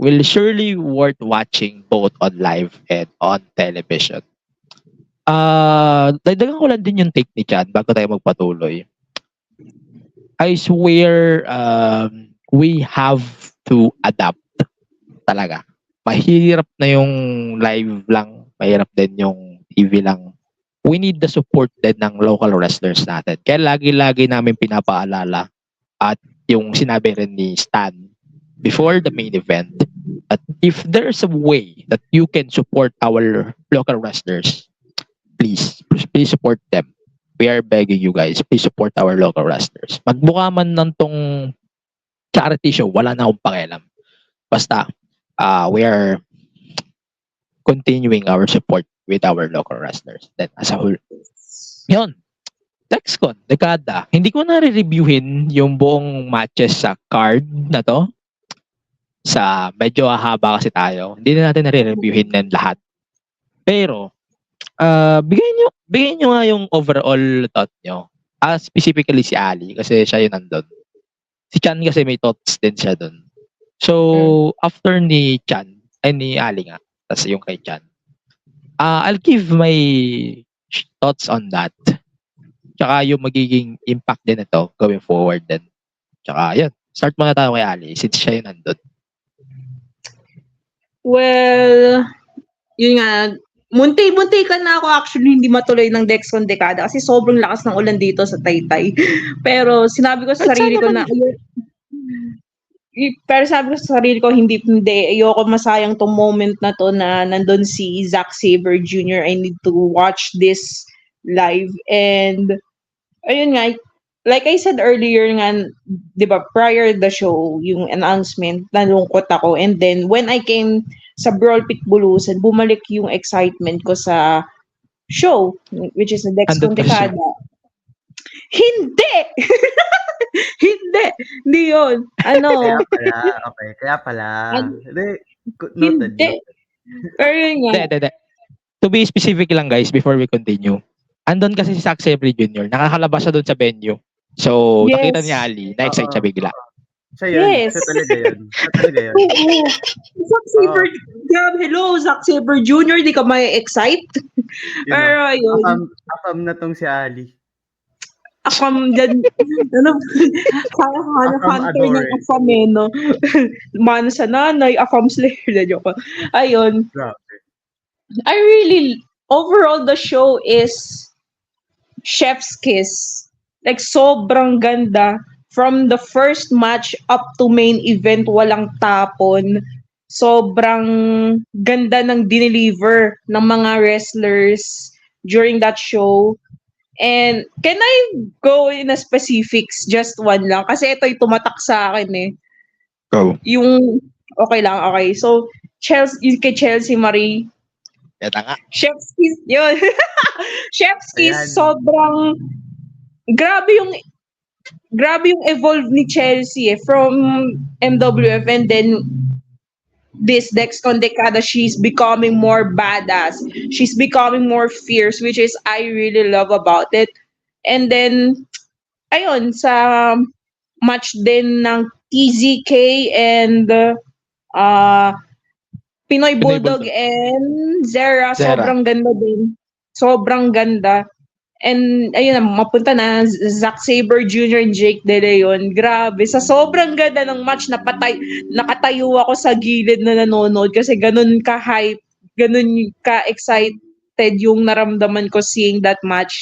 will surely worth watching both on live and on television. Dagdagan ko lang din yung take ni Chan bago tayo magpatuloy. I swear, we have to adapt talaga. Mahirap na yung live lang, mahirap din yung TV lang. We need the support din ng local wrestlers natin. Kaya lagi-lagi namin pinapaalala at yung sinabi rin ni Stan before the main event that if there's a way that you can support our local wrestlers, please support them. We are begging you guys, please support our local wrestlers. Magbuka man ng tong charity show, wala na akong pakialam. Basta, we are continuing our support with our local wrestlers. Then, as a whole. Yun. TexCon, dekada. Hindi ko na re-reviewin yung buong matches sa card na to. Medyo haba kasi tayo. Hindi na natin na-reviewin ng lahat. Pero, bigyan nyo nga yung overall thought nyo. Specifically si Ali, kasi siya yung nandun. Si Chan kasi may thoughts din siya dun. So, after ni Chan, ni Ali nga, tas yung kay Chan, I'll give my thoughts on that. Tsaka yung magiging impact din ito going forward din. Tsaka yun, start muna tayo kay Ali since siya yung nandun. Well, yun nga, munti-munti ka na ako actually hindi matuloy ng Dexcon dekada kasi sobrang lakas ng ulan dito sa Taytay. Pero sinabi ko sa sarili ko na hindi, ayoko masayang tong moment na to na nandun si Zack Sabre Jr. I need to watch this live. And ayun nga, like I said earlier nga, di ba, prior the show, yung announcement, nalungkot ako. And then when I came sa Brawl Pit Bulusan, bumalik yung excitement ko sa show, which is the Dexcon dekada. Hindi! Hindi yun. Kaya pala. Hindi. Pero yun nga. To be specific lang guys, before we continue, andun kasi si Zack Sabre Jr. Nakakalabas siya doon sa venue. So, Yes. nakita niya Ali, na-excite siya bigla. Siya yun. Yes. Siya talaga yun. Zack Sabre, hello, Zack Sabre Jr., di ka may excite? Pero ayun. Afam na tong si Ali. Afam dyan, hunter ng afam no? Mana sa nanay, afam slayer na joke. Ayun. I really, overall the show is chef's kiss. Like, sobrang ganda. From the first match up to main event, walang tapon. Sobrang ganda ng dineliver ng mga wrestlers during that show. And can I go in a specifics? Just one lang. Kasi ito'y tumatak sa akin eh. Go. Yung, okay lang, okay. So, yung kay Chelsea Marie. Yan nga. Chef's kiss, yun. Chef's kiss, sobrang, grabe yung evolve ni Chelsea eh, from MWF, and then this Dexcon dekada, she's becoming more badass. She's becoming more fierce, which is I really love about it. And then, ayun, sa match din ng TZK and Pinoy Bulldog and Zera, sobrang ganda din. Sobrang ganda. And ayun, mapunta na Zack Sabre Jr. and Jake De Leon. Grabe, sa sobrang ganda ng match, nakatayo ako sa gilid na nanonood kasi ganun ka-hype, ganun ka-excited yung naramdaman ko seeing that match.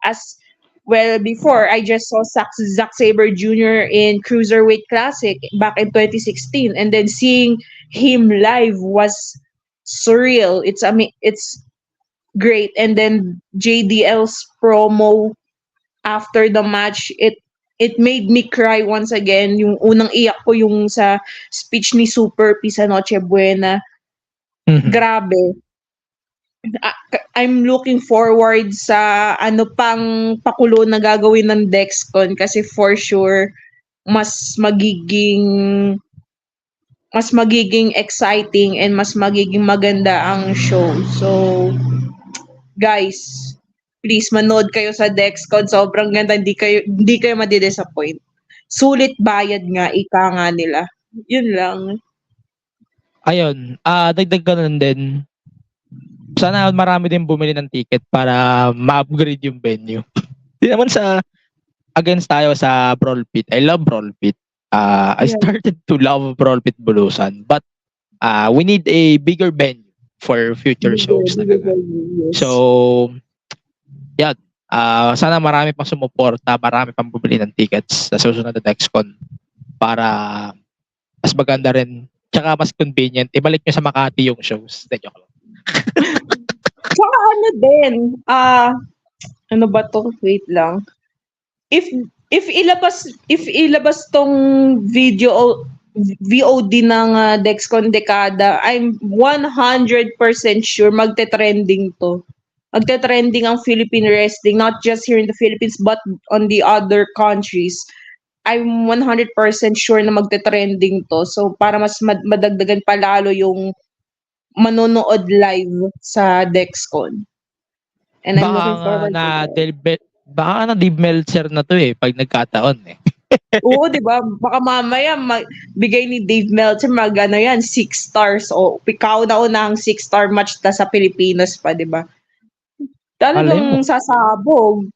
As well, before, I just saw Zack Sabre Jr. in Cruiserweight Classic back in 2016, and then seeing him live was surreal. It's great. And then JDL's promo after the match, it made me cry once again. Yung unang iyak ko yung sa speech ni Super P sa Noche Buena. Grabe. I'm looking forward sa ano pang pakulo na gagawin ng Dexcon kasi for sure mas magiging exciting and mas magiging maganda ang show. So guys, please manood kayo sa Dexcon. Sobrang ganda, hindi kayo madidisappoint. Sulit bayad nga, ika nga nila. Yun lang. Ayun, dagdag ka nun din. Sana marami din bumili ng ticket para ma-upgrade yung venue. Di naman against tayo sa Brawl Pit. I love Brawl Pit. I Yeah. started to love Brawl Pit Bulusan, but we need a bigger venue for future shows talaga. Yes. So, yan. Sana marami pang sumuporta, marami pang bumili ng tickets sa susunod na DexCon para mas maganda rin, tsaka mas convenient. Ibalik nyo sa Makati yung shows. Joke lang. Tsaka ano din, ano ba to? Wait lang. If ilabas tong video VOD ng Dexcon Dekada, I'm 100% sure magte-trending to. Magte-trending ang Philippine wrestling, not just here in the Philippines but on the other countries. I'm 100% sure na magte-trending to. So para mas madagdagan palalo yung manonood live sa Dexcon. And I'm looking forward to that. Baka na Dave Meltzer na to pag nagkataon Oo, di ba? Baka mamaya bigay ni Dave Meltzer magano yan, 6 stars. O ikaw na unang 6-star match sa Pilipinas pa, di ba? Talagang Malay mo. sasabog.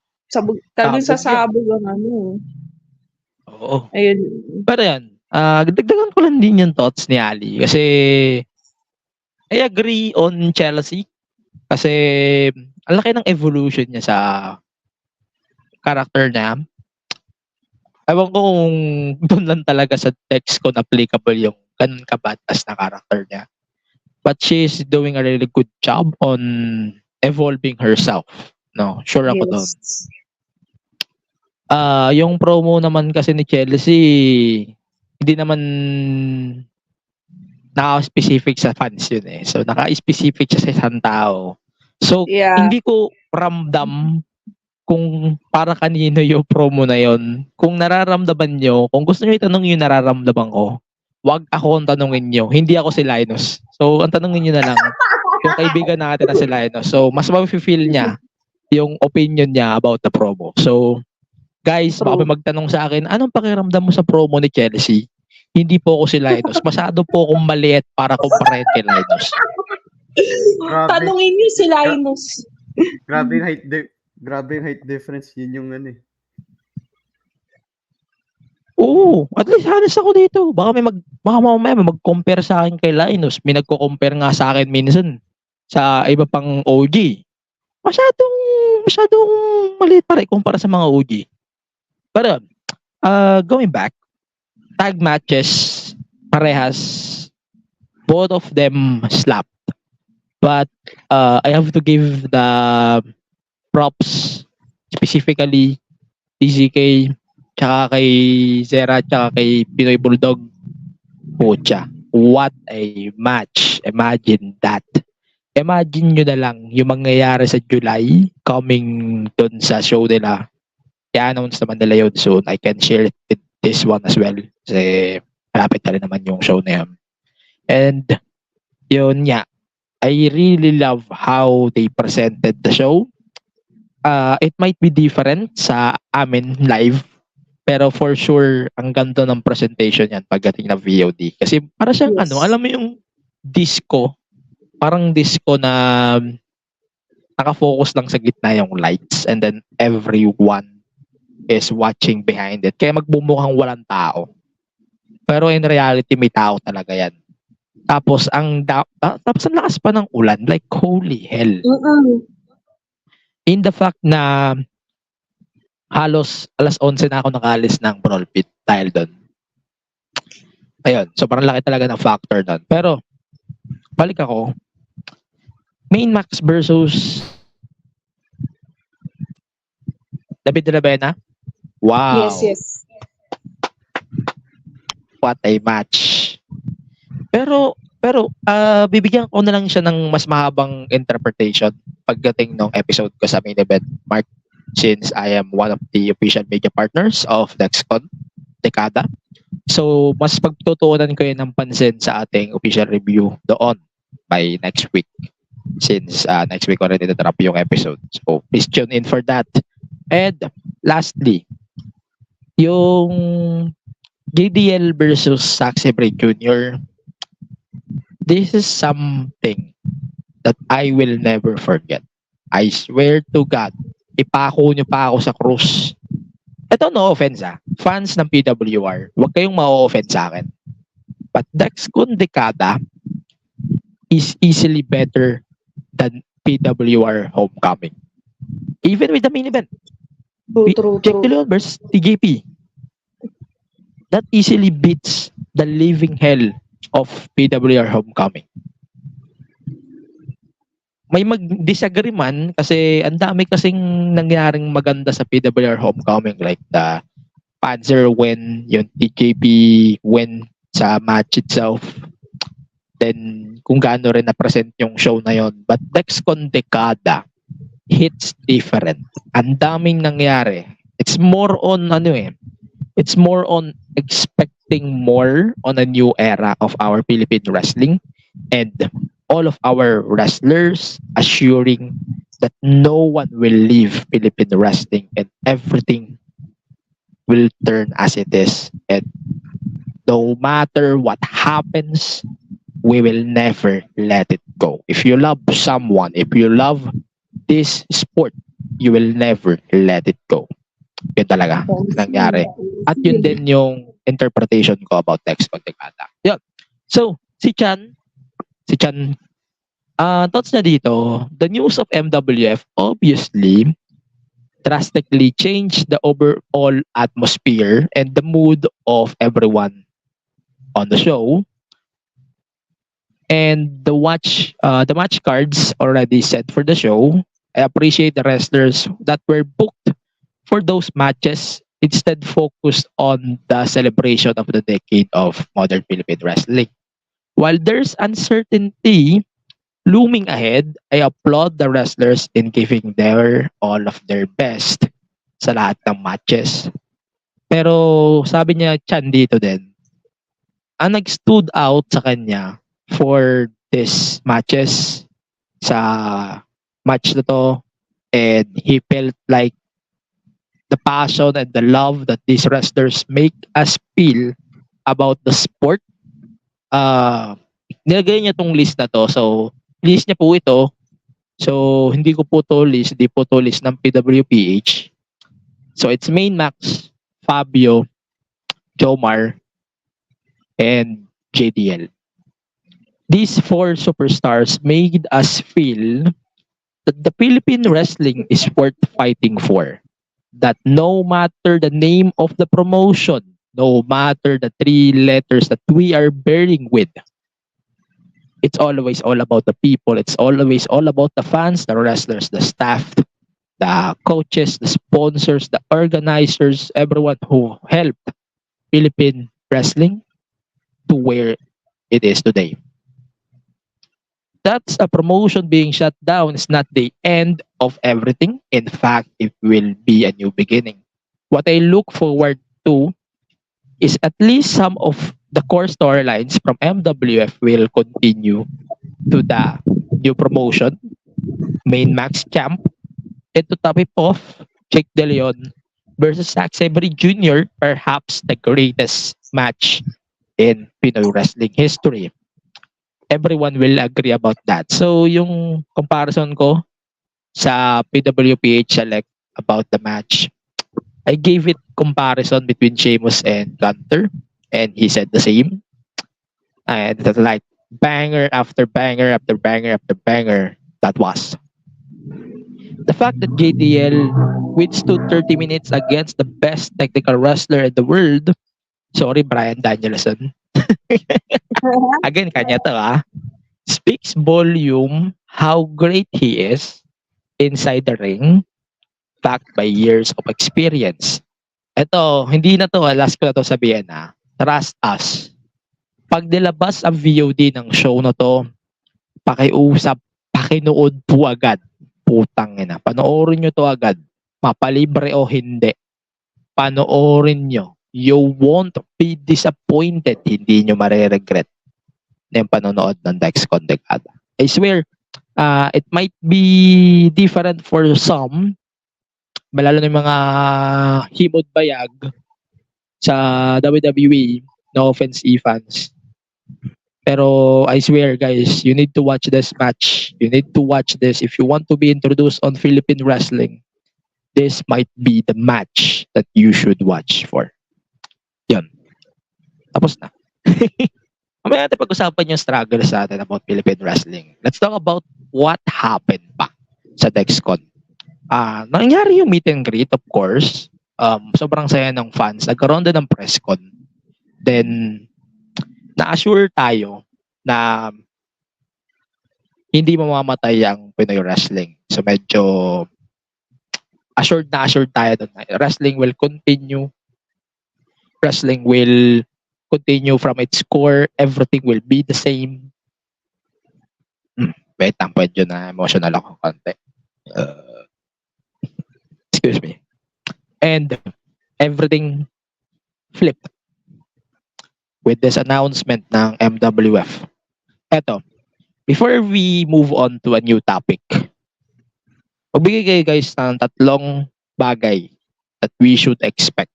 Talagang Sabog yan. sasabog ang ano. Oo. Ayun. Pero yan, dagdagan ko lang din yung thoughts ni Ali. Kasi, I agree on Chelsea. Kasi, ang laki ng evolution niya sa character niya. Ewan ko kung doon lang talaga sa text ko applicable yung ganun kabatas na character niya. But she's doing a really good job on evolving herself. No, sure ako doon. Yes. Yung promo naman kasi ni Chelsea, hindi naman naka-specific sa fans yun So, naka-specific siya sa isang tao. So, Yeah. hindi ko ramdam kung para kanino yung promo na yon. Kung nararamdaman nyo, kung gusto nyo itanong yung nararamdaman ko, wag ako ang tanungin nyo. Hindi ako si Linus. So, ang tanungin nyo na lang, yung kaibigan natin na si Linus. So, mas ma-feel niya yung opinion niya about the promo. So, guys, baka may magtanong sa akin, anong pakiramdam mo sa promo ni Chelsea? Hindi po ako si Linus. Masyado po akong maliit para kumparahin kay Linus. Tanungin niyo si Linus. Grabe yung height difference. Yun yung ano Oo, at least honest ako dito. Baka mamaya may mag-compare sa akin kay Linus. May nagko-compare nga sa akin minsan sa iba pang OG. Masyadong maliit pa rin kumpara sa mga OG. Pero, going back, tag matches, parehas, both of them slapped. But, I have to give the props, specifically, TZK, tsaka kay Zera, tsaka kay Pinoy Bulldog. Pucha, what a match. Imagine that. Imagine nyo na lang yung mangyayari sa July coming dun sa show nila. I-announce naman nila yun soon. I can share it with this one as well. Kasi malapit na rin naman yung show na yun. And yun nga, I really love how they presented the show. It might be different sa amin live. Pero for sure, ang ganda ng presentation yan pagdating na VOD. Kasi para siyang Yes. alam mo yung disco, parang disco na nakafocus lang sa gitna yung lights and then everyone is watching behind it. Kaya magbumukhang walang tao. Pero in reality, may tao talaga yan. Tapos ang lakas pa ng ulan. Like, holy hell. In the fact na halos alas 11 na ako nakalis ng Brawl Pit dahil doon. Ayun. So, parang laki talaga ng factor doon. Pero, balik ako. Main Max versus David de la Vena. Wow. Yes. What a match. Pero bibigyan ko na lang siya ng mas mahabang interpretation pagdating ng episode ko sa main event, Mark, since I am one of the official media partners of DexCon Dekada. So, mas pagtutuunan ko yun ng pansin sa ating official review doon by next week. Since next week already na-drop yung episode. So, please tune in for that. And lastly, yung JDL versus Saxy Bray Jr., this is something that I will never forget. I swear to God, ipako nyo pa ako sa krus. Ito no offense fans ng PWR, huwag kayong ma-offend sa akin. But Dex Condicada is easily better than PWR Homecoming. Even with the main event. Jack De Leon versus TJP. That easily beats the living hell of PWR Homecoming. May mag-disagree man kasi ang dami kasing nangyaring maganda sa PWR Homecoming, like the Panzer win, yung TJP win sa match itself, then kung gaano rin na-present yung show na yon. But Dexcon Decada hits different. Ang daming nangyari. It's more on it's more on expecting more on a new era of our Philippine wrestling, and all of our wrestlers assuring that no one will leave Philippine wrestling and everything will turn as it is. And no matter what happens, we will never let it go. If you love someone, if you love this sport, you will never let it go. Yun talaga nangyari. At yun din yung interpretation ko about Dex Condicada. Yun. So, si Chan, thoughts na dito, the news of MWF obviously drastically changed the overall atmosphere and the mood of everyone on the show. And the match cards already set for the show. I appreciate the wrestlers that were booked for those matches instead focused on the celebration of the decade of modern Philippine wrestling. While there's uncertainty looming ahead, I applaud the wrestlers in giving all of their best sa lahat ng matches. Pero sabi niya, Chan dito din, ang nag-stood out sa kanya for these matches sa match na to, and he felt like the passion and the love that these wrestlers make us feel about the sport. Nilagay niya tong list na to. So, list niya po ito. So, hindi ko po to list. Hindi po to list ng PWPH. So, it's Main Max, Fabio, Jomar, and JDL. These four superstars made us feel that the Philippine wrestling is worth fighting for. That no matter the name of the promotion, no matter the 3 letters that we are bearing with, it's always all about the people. It's always all about the fans, the wrestlers, the staff, the coaches, the sponsors, the organizers, everyone who helped Philippine wrestling to where it is today. That's a promotion being shut down is not the end of everything. In fact, it will be a new beginning. What I look forward to is at least some of the core storylines from MWF will continue to the new promotion, Main Max Champ, and to top it off, Jake De Leon versus Zack Sabre Jr., perhaps the greatest match in Pinoy wrestling history. Everyone will agree about that. So, yung comparison ko sa PWPH Select about the match, I gave it comparison between Sheamus and Gunter, and he said the same. And that's like banger after banger after banger after banger that was. The fact that JDL withstood 30 minutes against the best technical wrestler in the world, sorry Brian Danielson, again, kanya to speaks volume how great he is inside the ring, backed by years of experience. Ito, hindi na to, last ko na to sabihin trust us. Pag nilabas ang VOD ng show na to, pakiusap, pakinood po agad. Putang ina. Panoorin nyo to agad. Mapalibre o hindi. Panoorin nyo. You won't be disappointed. Hindi nyo mariregret na yung panonood ng Dex Condicada. I swear, it might be different for some, malalo na yung mga himod bayag sa WWE, no offense fans. Pero I swear guys, you need to watch this match. You need to watch this if you want to be introduced on Philippine wrestling. this might be the match that you should watch for. Yun. Tapos na. Mamaya natin pag-usapan yung struggles natin about Philippine wrestling. Let's talk about what happened pa sa DexCon. Nangyari yung meet and greet, of course. Sobrang saya ng fans. Nagkaroon din ng press con. Then, na-assure tayo na hindi mamamatay ang Pinoy wrestling. So, medyo assured tayo doon. Wrestling will continue. Wrestling will continue from its core. Everything will be the same. Wait, medyo na emotional ako konti. Excuse me. And everything flipped with this announcement ng MWF. Eto, before we move on to a new topic, magbigay kayo guys ng 3 bagay that we should expect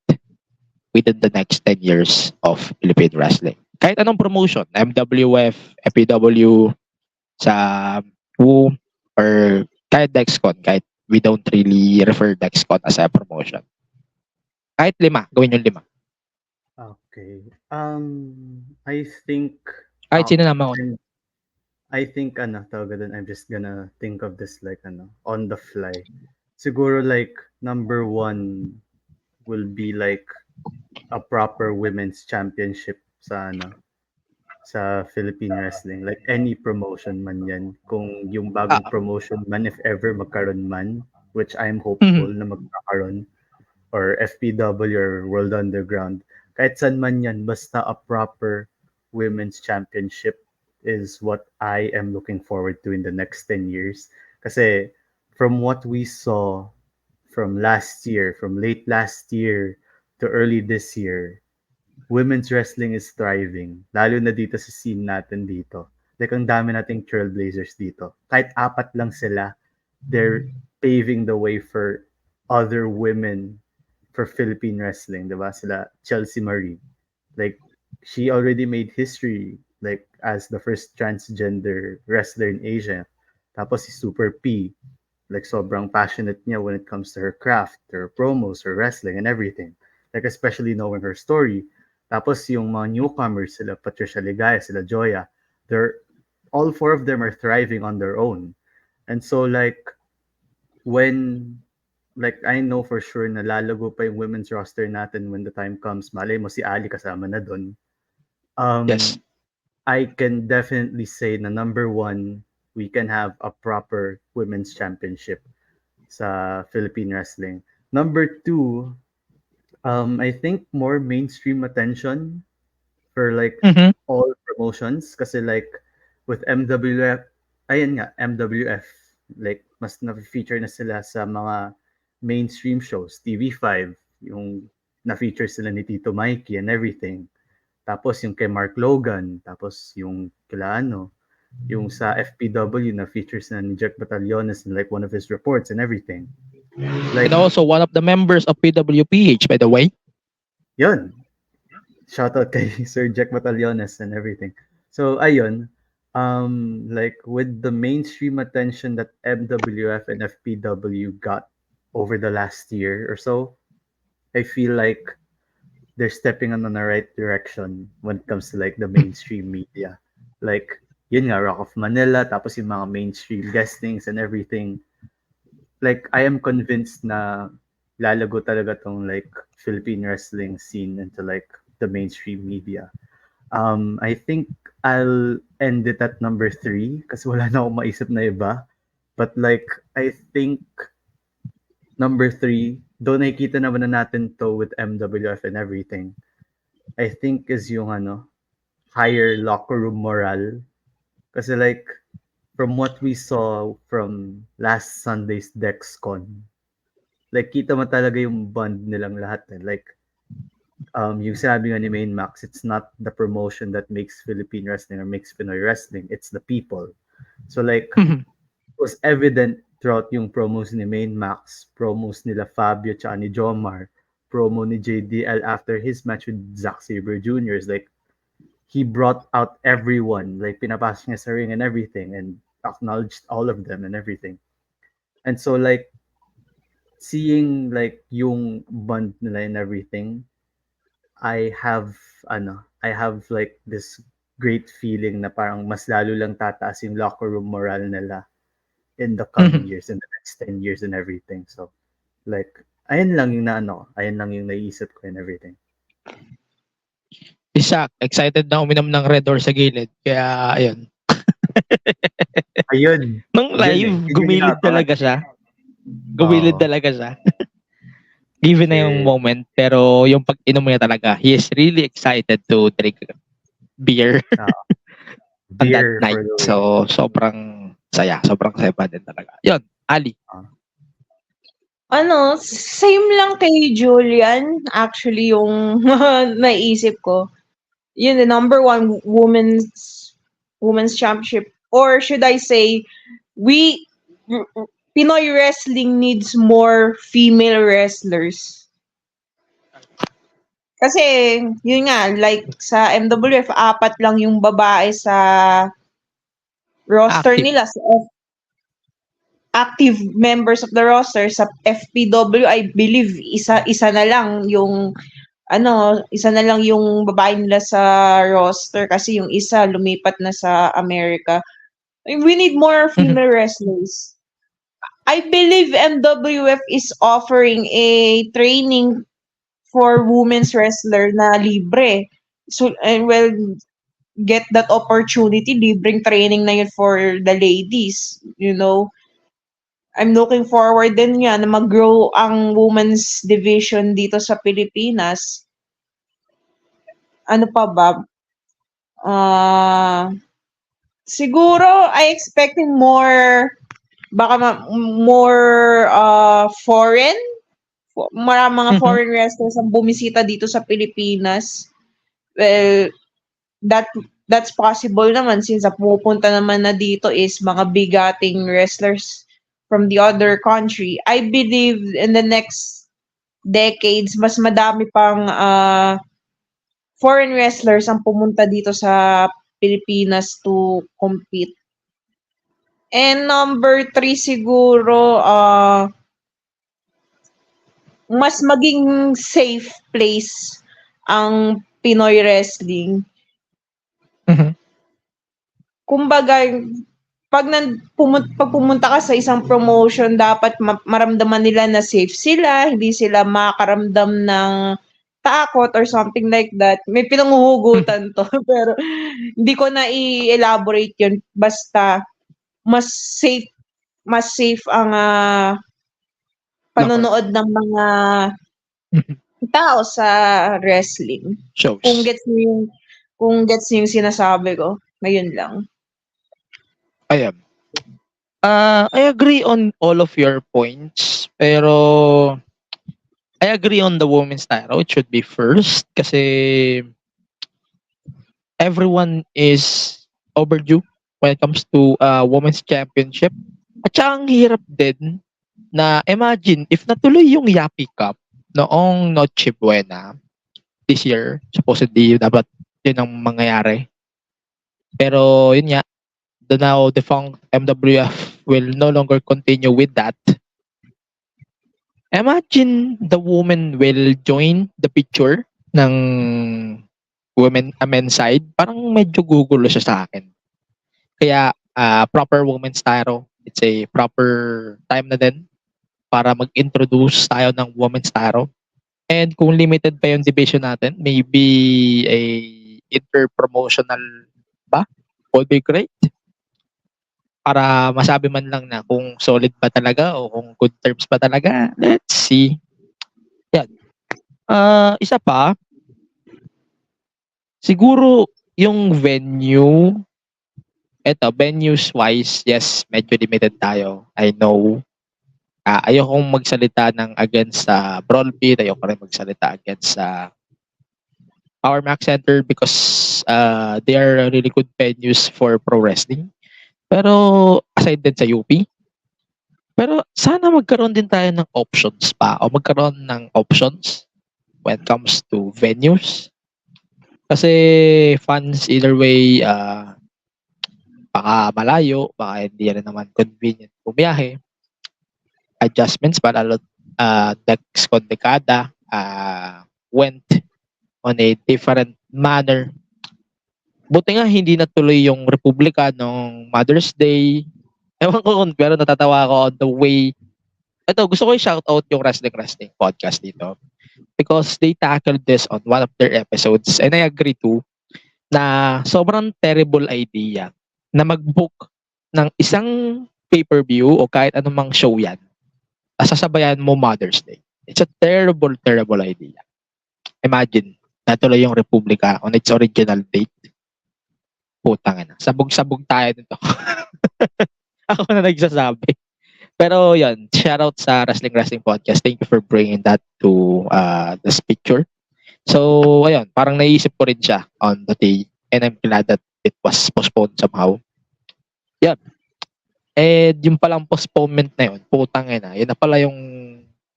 within the next 10 years of Philippine wrestling. Kahit anong promotion, MWF, FPW, sa WU, or kahit DexCon, kahit we don't really refer DexCon as a promotion. Kahit 5, gawin yung 5. Okay. I think Kahit sino naman. I think tawag doon, I'm just gonna think of this like on the fly. Siguro like number 1 will be like a proper women's championship sa sa Philippine wrestling. Like any promotion man yan. Kung yung bagong promotion man, if ever magkaroon man, which I'm hopeful na magkakaroon, or FPW or World Underground, kahit saan man yan, basta a proper women's championship is what I am looking forward to in the next 10 years. Kasi from what we saw from last year, from late last year to early this year, women's wrestling is thriving. Lalo na dito sa scene natin dito. Like, ang dami nating trailblazers dito. Kahit 4 lang sila, they're paving the way for other women for Philippine wrestling. Diba? Sila Chelsea Marie. Like, she already made history like as the first transgender wrestler in Asia. Tapos si Super P, like sobrang passionate niya when it comes to her craft, her promos, her wrestling and everything. Like especially knowing her story. Tapos yung mga newcomers, sila Patricia Ligaya, sila Joya, they're all 4 of them are thriving on their own. And so like when like I know for sure na lalago pa yung women's roster natin when the time comes. Malay mo si Ali kasama na doon. Yes. I can definitely say na number 1, we can have a proper women's championship sa Philippine wrestling. Number 2, I think more mainstream attention for like all promotions kasi like with MWF, MWF, like mas na-feature na sila sa mga mainstream shows, TV5, yung na-feature sila ni Tito Mikey and everything. Tapos yung kay Mark Logan, tapos yung kila yung sa FPW na features na ni Jack Batallones in like one of his reports and everything. Like, and also one of the members of PWPH, by the way. Yun. Shoutout kay Sir Jack Batallones and everything. So, ayun. Like with the mainstream attention that MWF and FPW got over the last year or so, I feel like they're stepping on the right direction when it comes to like the mainstream media. Like, yun nga, Rock of Manila, tapos yung mga mainstream guestings and everything. Like, I am convinced na lalago talaga tong like Philippine wrestling scene into like the mainstream media. I think I'll end it at number 3 kasi wala na akong maisip na iba. But like, I think number 3, though nakikita naman na natin to with MWF and everything, I think is yung higher locker room morale. Kasi like, from what we saw from last Sunday's DexCon, like kita mo talaga yung bond nilang lahat. Like, yung sinabi nga ni Main Max, it's not the promotion that makes Philippine wrestling or makes Pinoy wrestling, it's the people. So like, it was evident throughout yung promos ni Main Max, promos nila Fabio tsaka ni Jomar, promo ni JDL after his match with Zack Sabre Jr. is like, he brought out everyone, like pinapasok niya sa ring and everything and acknowledged all of them and everything. And so like, seeing like yung bond nila and everything, I have I have like this great feeling na parang mas lalo lang tataas yung locker room morale nila in the coming Mhm. years, in the next 10 years and everything. So like ayun lang yung ayun lang yung naisip ko and everything. Si Shaq, excited na uminom ng Red Door sa gilid. Kaya, ayun. Ayun, Nung yun live, yun yung gumilid inaabangan. talaga siya. Gumilid Oo. talaga siya. Given na yung Kasi moment. Pero yung pag-inom niya talaga, he is really excited to drink beer uh, on that beer night. for the win. So, sobrang saya. Sobrang saya pa din talaga. Yun, Ali. Same lang kay Julian, actually, yung naisip ko. Yun, the number one women's championship. Or should I say, we, Pinoy wrestling needs more female wrestlers. Kasi, yun nga, like sa MWF, 4 lang yung babae sa roster Active. nila, sa active members of the roster. Sa FPW, I believe, isa na lang yung isa na lang yung babae nila sa roster kasi yung isa lumipat na sa Amerika. We need more female wrestlers. I believe MWF is offering a training for women's wrestler na libre. So, and well, get that opportunity, libreng training na yun for the ladies, you know. I'm looking forward din nga na mag-grow ang women's division dito sa Pilipinas. Ano pa ba? Siguro I expecting more more foreign mga Mhm. foreign wrestlers ang bumisita dito sa Pilipinas. Well, that's possible naman since ang pumupunta naman na dito is mga bigating wrestlers from the other country. I believe in the next decades mas madami pang foreign wrestlers ang pumunta dito sa Pilipinas to compete. And number 3 siguro, mas maging safe place ang Pinoy wrestling. Mhm. Kumbaga, pag pumunta ka sa isang promotion, dapat maramdaman nila na safe sila, hindi sila makaramdam ng takot or something like that. May pinanguhugutan to, pero hindi ko na i-elaborate yun. Basta, mas safe ang Locker. panonood ng mga tao sa wrestling. Shows. Kung gets niyo yung sinasabi ko, ngayon lang. Ayan. I agree on all of your points. Pero, I agree on the women's title. It should be first. Kasi, everyone is overdue when it comes to women's championship. At saka ang hirap din na imagine if natuloy yung Yapi Cup noong Noche Buena this year, supposedly dapat yun ang mangyayari. Pero yun nga, the now defunct MWF will no longer continue with that. Imagine the women will join the picture ng men's side. Parang medyo gugulo siya sa akin. Kaya proper women's title, it's a proper time na din para mag-introduce tayo ng women's title. And kung limited pa yung division natin, maybe a inter-promotional ba? Would be great. Para masabi man lang na kung solid pa talaga o kung good terms pa talaga. Let's see. Yan. Isa pa, siguro yung venue, venues wise, yes, medyo limited tayo. I know. Ayokong magsalita ng against sa Brawl Pit, ayoko rin magsalita against sa Power Max Center because they are really good venues for pro wrestling. Pero aside din sa UP, pero sana magkaroon din tayo ng options pa o magkaroon ng options when it comes to venues. Kasi fans either way, baka malayo, baka hindi rin naman convenient bumiyahe. Adjustments pa lalo Dex Condecada went on a different manner. Buti nga hindi natuloy yung Republika nung Mother's Day. Ewan ko kung pero natatawa ako on the way. Ito, gusto ko i-shout out yung Wrestling podcast dito because they tackled this on one of their episodes and I agree too na sobrang terrible idea na mag-book ng isang pay-per-view o kahit anumang show yan sasabayan mo Mother's Day. It's a terrible, terrible idea. Imagine, natuloy yung Republika on its original date. Putang ina. Sabog-sabog tayo nito. Ako na nagsasabi. Pero yun, shoutout sa Wrestling Podcast. Thank you for bringing that to this picture. So, ayun, parang naisip ko rin siya on the day and I'm glad that it was postponed somehow. Yan. And yung palang postponement na yun, putang ina, yun na pala yung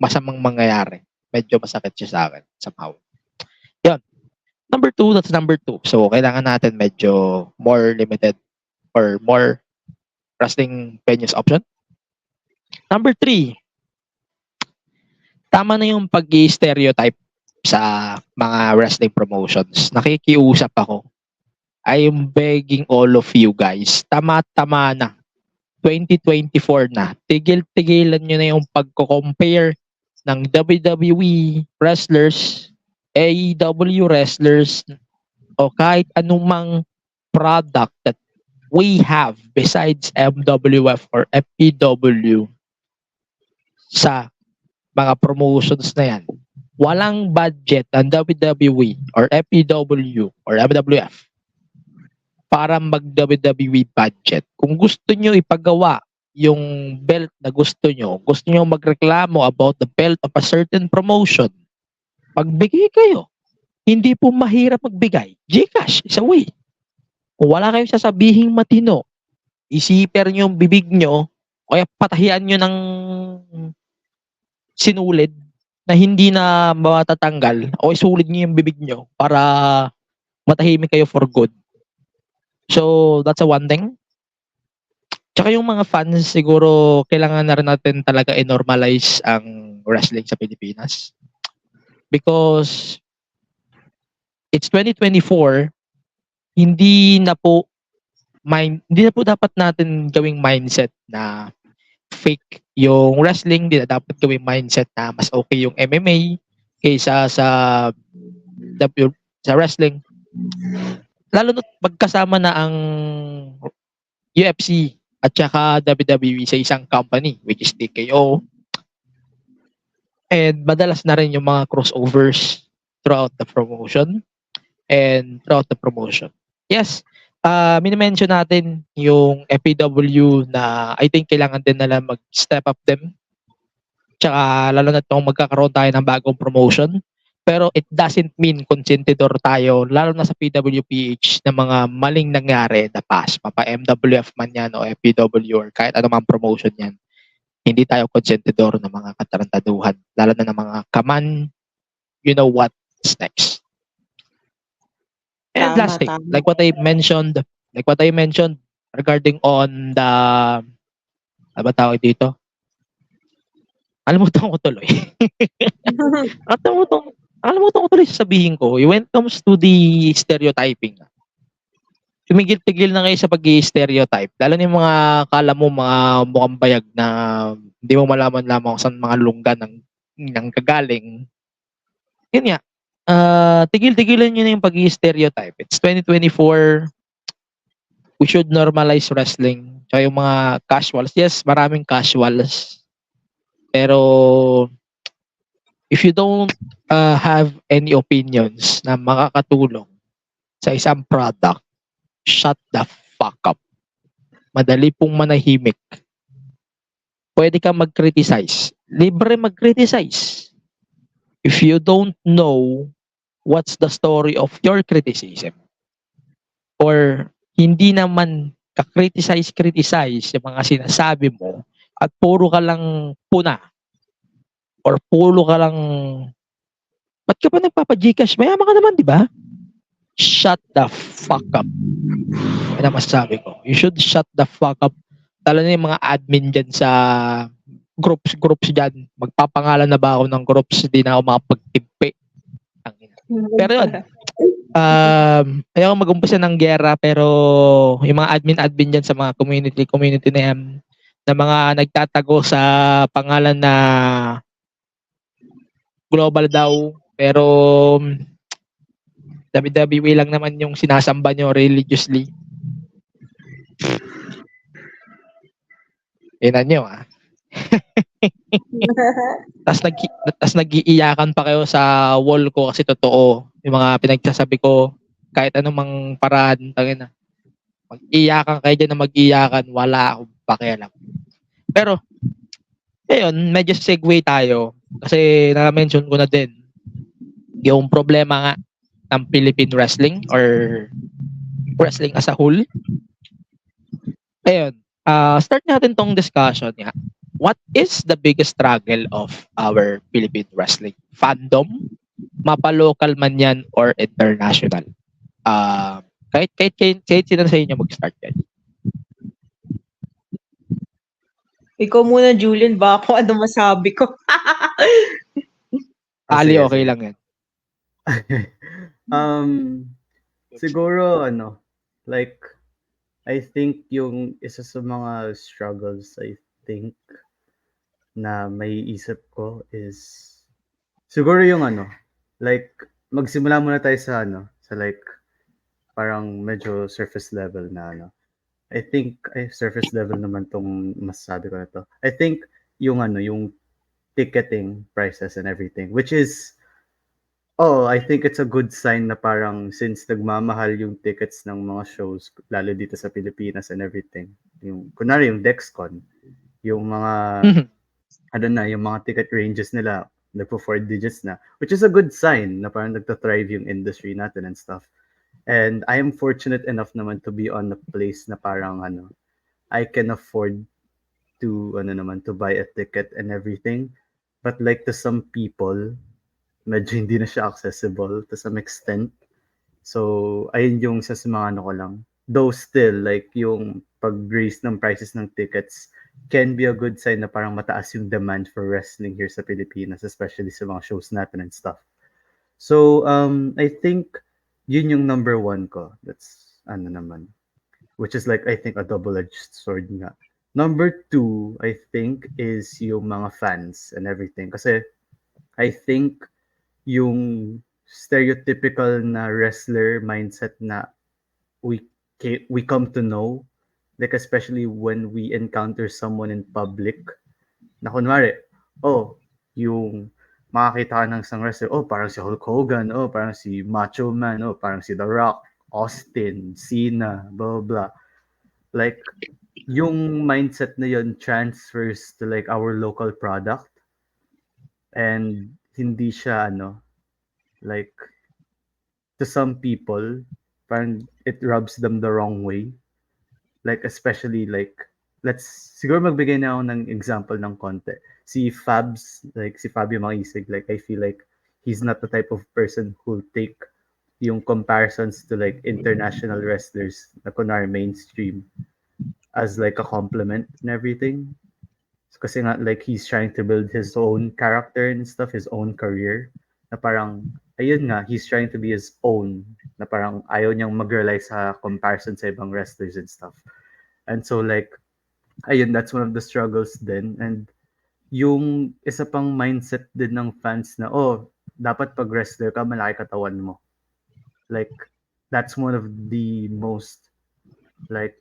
masamang mangyayari. Medyo masakit siya sa akin somehow. Yan. That's number 2. So, kailangan natin medyo more limited or more wrestling venues option. Number 3, tama na yung pag-stereotype sa mga wrestling promotions. Nakikiusap ako. I am begging all of you guys, tama-tama na. 2024 na. Tigil-tigilan nyo na yung pagko-compare ng WWE wrestlers, AEW wrestlers, o kahit anumang product that we have besides MWF or FPW sa mga promotions na yan. Walang budget ang WWE or FPW or MWF para mag-WWE budget. Kung gusto nyo ipagawa yung belt na gusto nyo magreklamo about the belt of a certain promotion, pagbigay kayo. Hindi po mahirap magbigay. GCash is a way. Kung wala kayong sasabihing matino, isiper nyo yung bibig nyo, o kaya patahian nyo ng sinulid na hindi na matatanggal, o isulid nyo yung bibig nyo para matahimik kayo for good. So, that's a one thing. Tsaka yung mga fans, siguro kailangan na rin natin talaga i-normalize ang wrestling sa Pilipinas. Because it's 2024, hindi na po dapat natin gawing mindset na fake yung wrestling, hindi na dapat gawing mindset na mas okay yung MMA kaysa sa wrestling. Lalo na magkasama na ang UFC at saka WWE sa isang company which is TKO. And madalas na rin yung mga crossovers throughout the promotion. Yes, minimension natin yung FPW na I think kailangan din nila mag-step up them. Tsaka lalo na itong magkakaroon tayo ng bagong promotion. Pero it doesn't mean konsentidor tayo, lalo na sa PWPH, na mga maling nangyari na past. Mapa MWF man yan o FPW or kahit anumang promotion yan. Hindi tayo konsentidor ng mga katarantaduhan. Lalo na ng mga kaman, you know what's next. And last thing, like what I mentioned regarding on the, ano ba tawag dito? Alimutan ko tuloy. Alimutan ko tuloy sasabihin ko. When it comes to the stereotyping, tumigil-tigil na kayo sa pag-stereotype. Lalo na yung mga kala mo, mga mukhang bayag na hindi mo malaman lamang kung saan mga lungga ng kagaling. Yun nga. Tigil-tigilan nyo na yung pag-stereotype. It's 2024. We should normalize wrestling. Tsaka yung mga casuals. Yes, maraming casuals. Pero if you don't have any opinions na makakatulong sa isang product, shut the fuck up. Madali pong manahimik. Pwede kang mag-criticize. Libre mag-criticize. If you don't know what's the story of your criticism, or hindi naman ka-criticize yung mga sinasabi mo at puro ka lang puna or puro ka lang ba't ka pa nagpapa-Gcash? Mayaman ka naman, di ba? Shut the fuck up. Yan ang masasabi ko. You should shut the fuck up. Lalo na yung mga admin dyan sa groups dyan. Magpapangalan na ba ako ng groups? Hindi na ako makapagtimpi. Tangina. Pero yun, ayaw mag-umpisa ng gera, pero yung mga admin dyan sa mga community na yan, na mga nagtatago sa pangalan na global daw, pero WWE lang naman yung sinasamba nyo religiously. Inan nyo tas nag-iiyakan pa kayo sa wall ko kasi totoo yung mga pinagsasabi ko kahit anong paraan tangina. Mag-iyakan kayo dyan na mag-iyakan, wala akong pakialam. Pero ayun, medyo segue tayo kasi na-mention ko na din yung problema nga ng Philippine wrestling or wrestling as a whole. Ayun, start natin tong discussion nga. What is the biggest struggle of our Philippine wrestling fandom? Mapa-local man yan or international? Kahit sino sa inyo mag-start yan. Ikaw muna, Julian, ba ako ano masabi ko? Ali, sige, okay sige. lang yan. Siguro like I think yung isa sa mga struggles I think na may isip ko is siguro yung like magsimula muna tayo sa sa like parang medyo surface level na I think surface level naman tong masasabi ko na to. I think yung yung ticketing prices and everything, which is I think it's a good sign na parang since nagmamahal yung tickets ng mga shows, lalo dito sa Pilipinas and everything. Yung, kunwari yung Dexcon, yung mga, yung mga ticket ranges nila, nagpo 4 digits na, which is a good sign na parang nagtathrive yung industry natin and stuff. And I am fortunate enough naman to be on a place na parang I can afford to to buy a ticket and everything. But like to some people, medyo hindi na siya accessible to some extent. So, ayun yung sa mga ko lang. Though still, like yung pag-raise ng prices ng tickets can be a good sign na parang mataas yung demand for wrestling here sa Pilipinas, especially sa mga shows natin and stuff. So, I think yun yung number one ko. That's, naman. Which is like, I think, a double-edged sword nga. Number two, I think, is yung mga fans and everything. Kasi, I think, yung stereotypical na wrestler mindset na we come to know, like especially when we encounter someone in public na kunwari yung makakita ka ng isang wrestler, parang si Hulk Hogan, parang si Macho Man, parang si The Rock, Austin, Cena, blah blah. Like yung mindset na yun transfers to like our local product and hindi siya like to some people parang it rubs them the wrong way, like especially like siguro magbigay na ako ng example ng konti. Si Fabs, like si Fabio Maisig, like I feel like he's not the type of person who'll take yung comparisons to like international wrestlers na kunwari mainstream as like a compliment and everything. Kasi nga like he's trying to build his own character and stuff, his own career, na parang ayun nga, he's trying to be his own, na parang ayaw niyang mag-rely sa comparison sa ibang wrestlers and stuff. And so like ayun, that's one of the struggles din. And yung isa pang mindset din ng fans na dapat pag wrestler ka malaki katawan mo, like that's one of the most like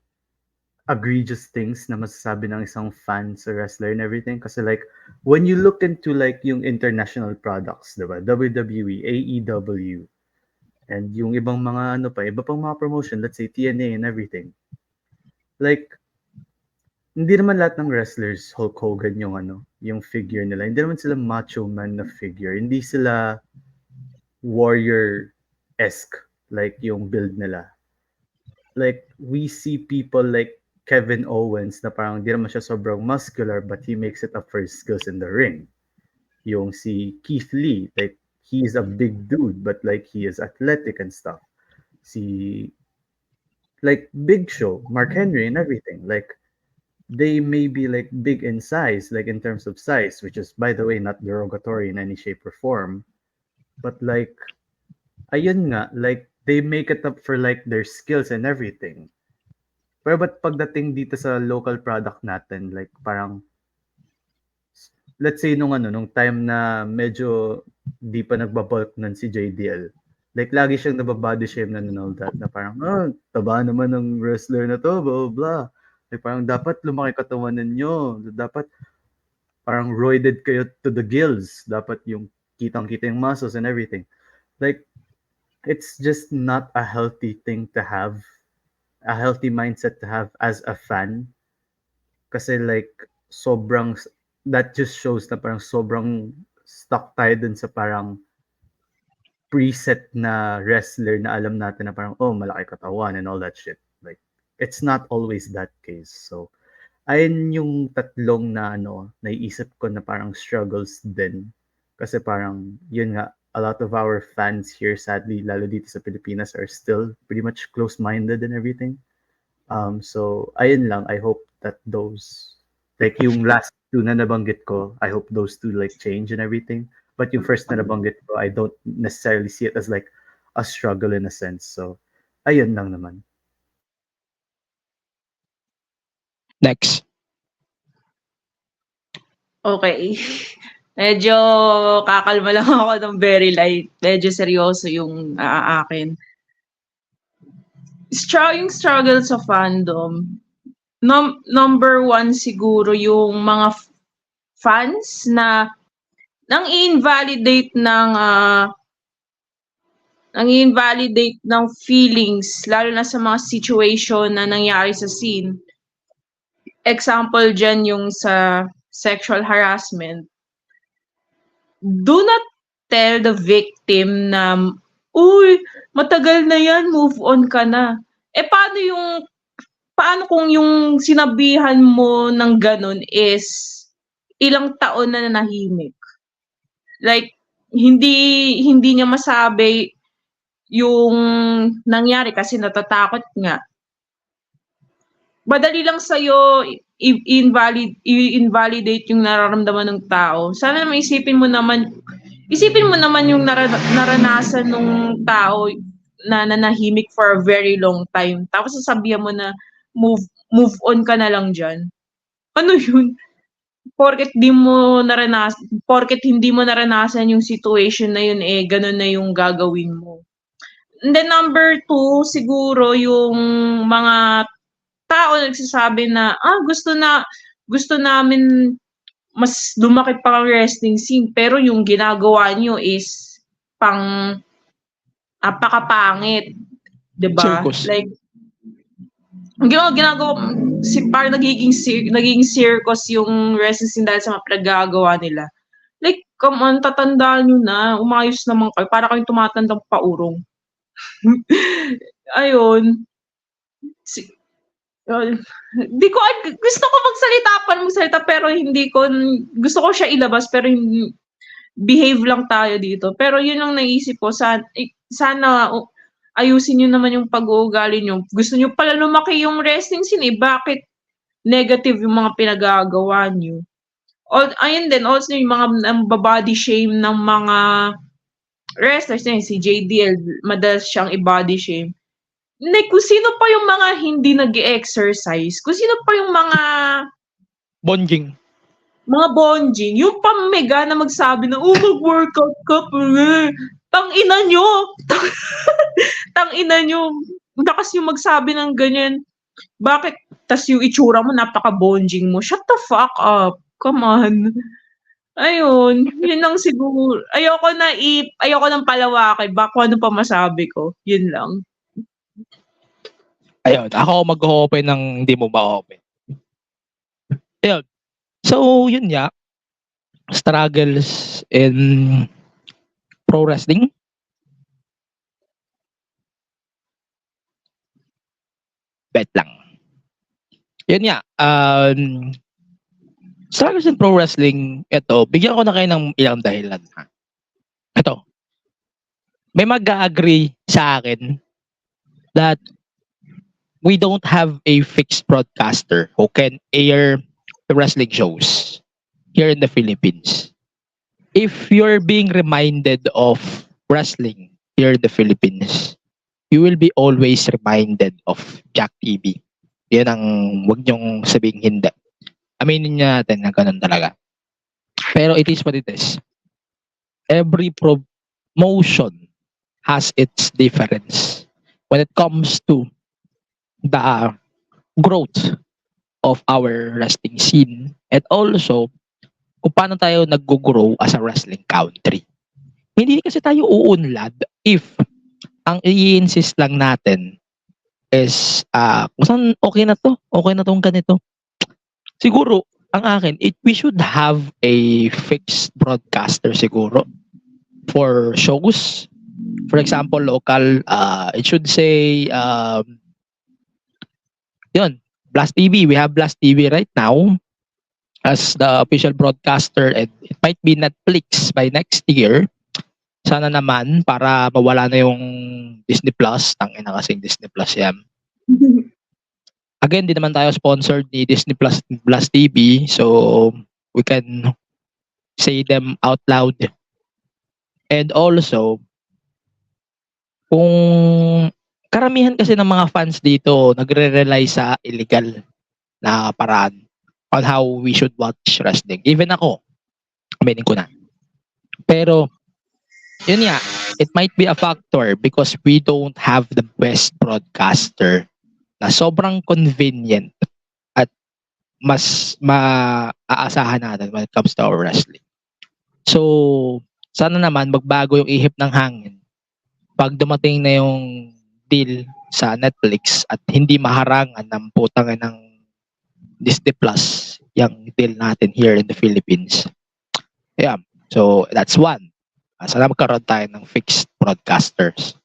egregious things na masasabi ng isang fan sa wrestler and everything. Kasi like, when you look into like yung international products, diba? WWE, AEW, and yung ibang mga iba pang mga promotion, let's say TNA and everything. Like, hindi naman lahat ng wrestlers Hulk Hogan yung figure nila. Hindi naman sila Macho Man na figure. Hindi sila warrior-esque like yung build nila. Like, we see people like Kevin Owens na parang di naman siya sobrang muscular but he makes it up for his skills in the ring. Yung si Keith Lee, like he's a big dude but like he is athletic and stuff. Si like Big Show, Mark Henry and everything. Like they may be like big in size, like in terms of size, which is, by the way, not derogatory in any shape or form. But like, ayun nga, like they make it up for like their skills and everything. Pero but pagdating dito sa local product natin, like parang, let's say nung time na medyo di pa nagbabulk nun si JDL. Like lagi siyang nababody shame na and all that, na parang, taba naman ng wrestler na to, blah, blah, blah. Like parang dapat lumaki katawan ninyo. Dapat parang roided kayo to the gills. Dapat yung kitang-kita yung muscles and everything. Like, it's just not a healthy thing to have. A healthy mindset to have as a fan. Kasi like, that just shows na parang sobrang stuck tayo dun sa parang preset na wrestler na alam natin na parang, malaki katawan and all that shit. Like, it's not always that case. So, ayun yung tatlong na naiisip ko na parang struggles din. Kasi parang, yun nga, a lot of our fans here, sadly, lalo dito sa Pilipinas, are still pretty much close-minded and everything. So, ayun lang, I hope that those, like yung last two na nabanggit ko, I hope those two like change and everything. But yung first na nabanggit ko, I don't necessarily see it as like a struggle in a sense. So, ayun lang naman. Next. Okay. Medyo kakalma lang ako ng very light. Medyo seryoso yung akin. Yung struggle sa fandom. Number one siguro yung mga fans na nang invalidate ng feelings, lalo na sa mga situation na nangyari sa scene. Example dyan yung sa sexual harassment. Do not tell the victim na, uy, matagal na yan, move on ka na. Paano kung yung sinabihan mo ng ganun is ilang taon na nahimik? Like, hindi niya masabi yung nangyari kasi natatakot nga. Madali lang sa'yo i-invalidate yung nararamdaman ng tao. Sana naman isipin mo naman yung naranasan ng tao na nanahimik for a very long time. Tapos sasabihan mo na move on ka na lang dyan. Ano yun? Porket hindi mo naranasan yung situation na yun, ganun na yung gagawin mo. And then number 2, siguro yung mga tao nagsasabi na gusto namin mas lumaki pa ang wrestling scene, pero yung ginagawa niyo is pakapangit, 'di ba? Circus. Like ginagawa parang nagiging circus yung wrestling scene dahil sa mga pinagagawa nila. Like, come on, tatandaan nyo na, umayos naman kayo, para kayong tumatandang paurong. Ayun. Gusto ko magsalita pero gusto ko siya ilabas pero hindi, behave lang tayo dito. Pero yun lang naisip ko, sana ayusin nyo naman yung pag-uugali nyo. Gusto nyo pala lumaki yung wrestling scene, bakit negative yung mga pinagagawa nyo? Ayun din, also yung mga body shame ng mga wrestlers, si JDL, madalas siyang i-body shame. Like, kung sino pa yung mga hindi nag-exercise, kung sino pa yung mga Bonjing. Yung pamega na magsabi na, mag-workout ka pa. Tang-ina nyo. Lakas yung magsabi ng ganyan. Bakit? Tas yung itsura mo, napaka-bonjing mo. Shut the fuck up. Come on. Ayun. Yun lang siguro. Ayoko nang palawakin. Baka ano pa masabi ko. Yun lang. Ayun, ako mag-open ng hindi mo ma-open. Ayun. So, yun nga. Struggles in pro wrestling. Bet lang. Yun nga. Struggles in pro wrestling, ito, bigyan ko na kayo ng ilang dahilan. Ha? Ito. May mag-agree sa akin that we don't have a fixed broadcaster who can air the wrestling shows here in the Philippines. If you're being reminded of wrestling here in the Philippines, you will be always reminded of Jack TV. Yan ang wag niyong sabing hindi. Aminin niya natin na ganun talaga. Pero it is what it is. Every promotion has its difference when it comes to the growth of our wrestling scene and also kung paano tayo nag-grow as a wrestling country. Hindi kasi tayo uunlad if ang i-insist lang natin is kung saan okay na tong ganito. Siguro, ang akin, we should have a fixed broadcaster siguro for shows. For example, local, it should say, yun, Blast TV. We have Blast TV right now as the official broadcaster and it might be Netflix by next year. Sana naman para mawala na yung Disney Plus. Tangina kasing Disney Plus yan. Again, di naman tayo sponsored ni Disney Plus TV. So, we can say them out loud. And also, kung karamihan kasi ng mga fans dito nagre-rely sa illegal na paraan on how we should watch wrestling. Even ako, aminin ko na. Pero, yun nga, it might be a factor because we don't have the best broadcaster na sobrang convenient at mas maaasahan natin when it comes to our wrestling. So, sana naman magbago yung ihip ng hangin pag dumating na yung deal sa Netflix at hindi maharangan ng putang ng Disney Plus yung deal natin here in the Philippines. Yeah, so that's one. Sana magkaroon tayo ng fixed broadcasters.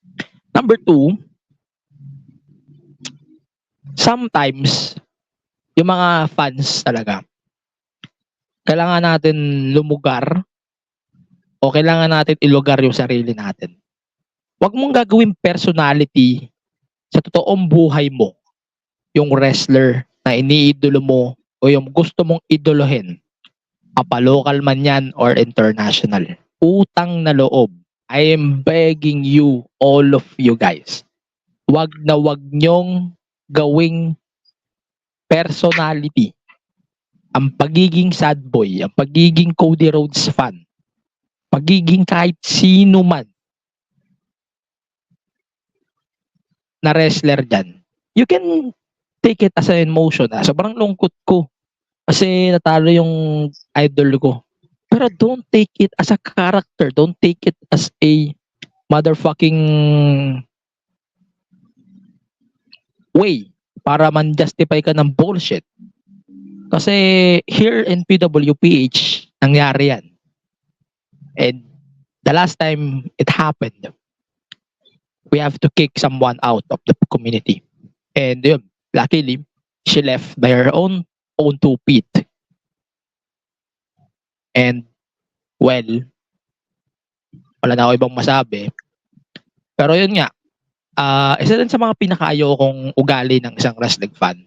Number 2, sometimes, yung mga fans talaga, kailangan natin lumugar o kailangan natin ilugar yung sarili natin. Huwag mong gagawin personality sa totoong buhay mo yung wrestler na iniidolo mo o yung gusto mong idolohin. Local man yan or international. Utang na loob. I am begging you, all of you guys. Wag nyong gawing personality ang pagiging sad boy, ang pagiging Cody Rhodes fan, pagiging kahit sino man na wrestler dyan. You can take it as an emotion. Sobrang lungkot ko kasi natalo yung idol ko. Pero don't take it as a character. Don't take it as a motherfucking way para man-justify ka ng bullshit. Kasi here in PWPH, nangyari yan. And the last time it happened, we have to kick someone out of the community. And yun, luckily, she left by her own 2 feet. And, well, wala na ako ibang masabi. Pero yun nga, isa din sa mga pinakaayaw kong ugali ng isang wrestling fan,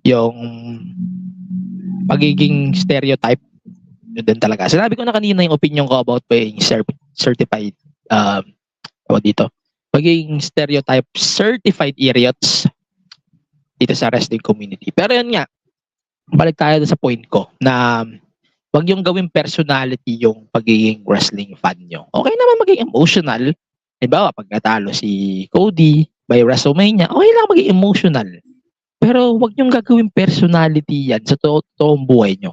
yung pagiging stereotype. Yun din talaga. Sinabi ko na kanina yung opinion ko about being certified, dito. Pagiging stereotype, certified idiots dito sa wrestling community. Pero yun nga, balik tayo sa point ko na wag yung gawing personality yung pagiging wrestling fan nyo. Okay naman maging emotional. Diba, pag natalo si Cody by WrestleMania, okay lang maging emotional. Pero wag yung gagawing personality yan sa totoong buhay nyo.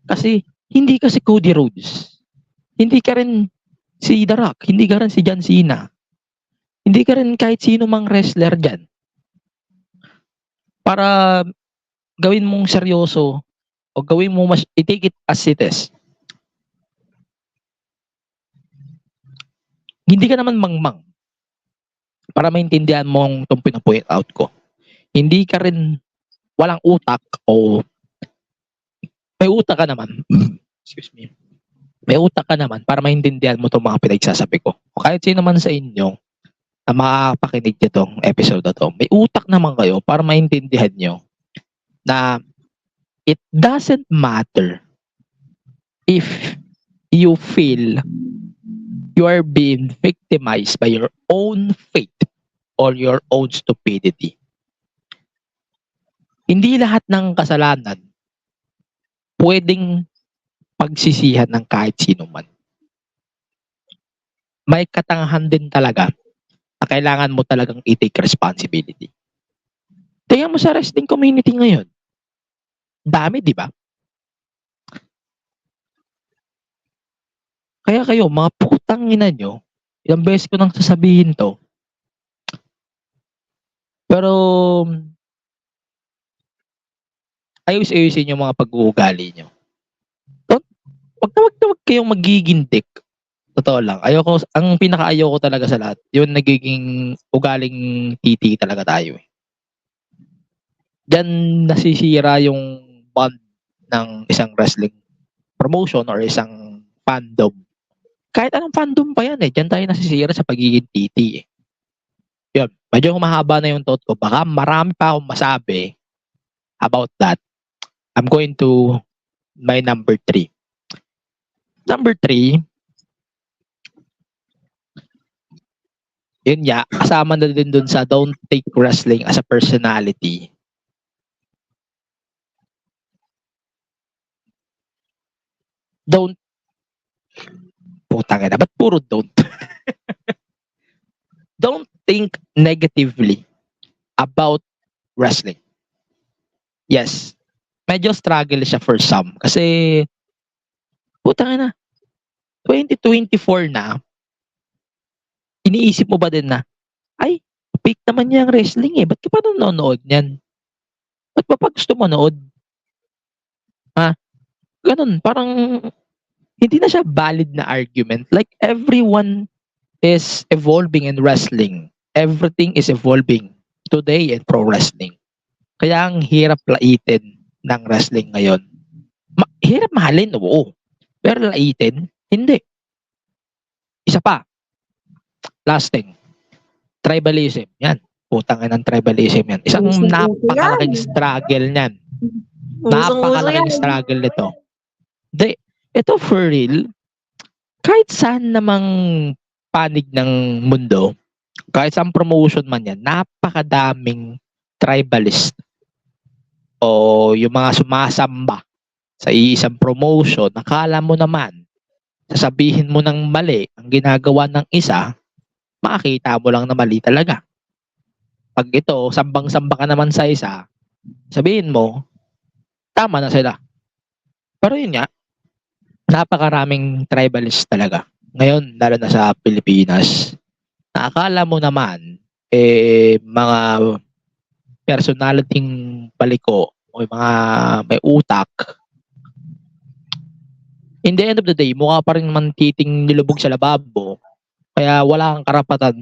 Kasi, hindi ka si Cody Rhodes. Hindi ka rin si The Rock. Hindi ka rin si John Cena. Hindi ka rin kahit sino mang wrestler dyan. Para gawin mong seryoso o gawin mo mas i-take it as it is. Hindi ka naman mangmang para maintindihan mo itong pinapoint out ko. Hindi ka rin walang utak o may utak ka naman. Excuse me. May utak ka naman para maintindihan mo itong mga pinagsasabi ko. O kahit sino man sa inyo, na makapakinig nitong episode na to, may utak naman kayo para maintindihan nyo na it doesn't matter if you feel you are being victimized by your own fate or your own stupidity. Hindi lahat ng kasalanan pwedeng pagsisihan ng kahit sino man. May katangahan din talaga na kailangan mo talagang i-take responsibility. Tingnan mo sa wrestling community ngayon. Dami, di ba? Kaya kayo, mga putang ina nyo, ilang beses ko nang sasabihin to. Pero, ayos-ayusin yung mga pag-uugali nyo. Wag na wag kayong magiging dick. Totoo lang. Ayoko, ang pinaka-ayoko talaga sa lahat, yung nagiging ugaling titi talaga tayo. Diyan nasisira yung bond ng isang wrestling promotion or isang fandom. Kahit anong fandom pa yan diyan tayo nasisira sa pagiging titi. Yun, medyo humahaba na yung thought ko. Baka marami pa akong masabi about that. I'm going to my number 3. Number 3, yun ya, kasama na din dun sa don't take wrestling as a personality. Don't, putang ina, ba't puro don't? Don't think negatively about wrestling. Yes, medyo struggle siya for some. Kasi, putang ina, 2024 na, iniisip mo ba din na, ay, peak naman niya ang wrestling eh. Ba't ka pa nanonood niyan? Ba't pa gusto manood? Ha? Ganun, parang hindi na siya valid na argument. Like, everyone is evolving in wrestling. Everything is evolving today in pro wrestling. Kaya ang hirap laitin ng wrestling ngayon. Hirap mahalin, oo. Pero laitin, hindi. Isa pa, last thing, tribalism. Yan, putang ng tribalism yan. Isang napakalaking struggle niyan. Napakalaking struggle nito. Hindi, ito for real, kahit saan namang panig ng mundo, kahit saan promotion man yan, napakadaming tribalist o yung mga sumasamba sa isang promotion, nakala mo naman, sasabihin mo ng mali ang ginagawa ng isa, makakita mo lang na mali talaga. Pag ito, sambang-samba ka naman sa isa, sabihin mo, tama na sila. Pero yun nga, napakaraming tribalist talaga. Ngayon, lalo na sa Pilipinas, na akala mo naman, mga personaliting paliko o mga may utak, in the end of the day, mukha pa rin naman titing nilubog sa lababo. Kaya wala kang karapatan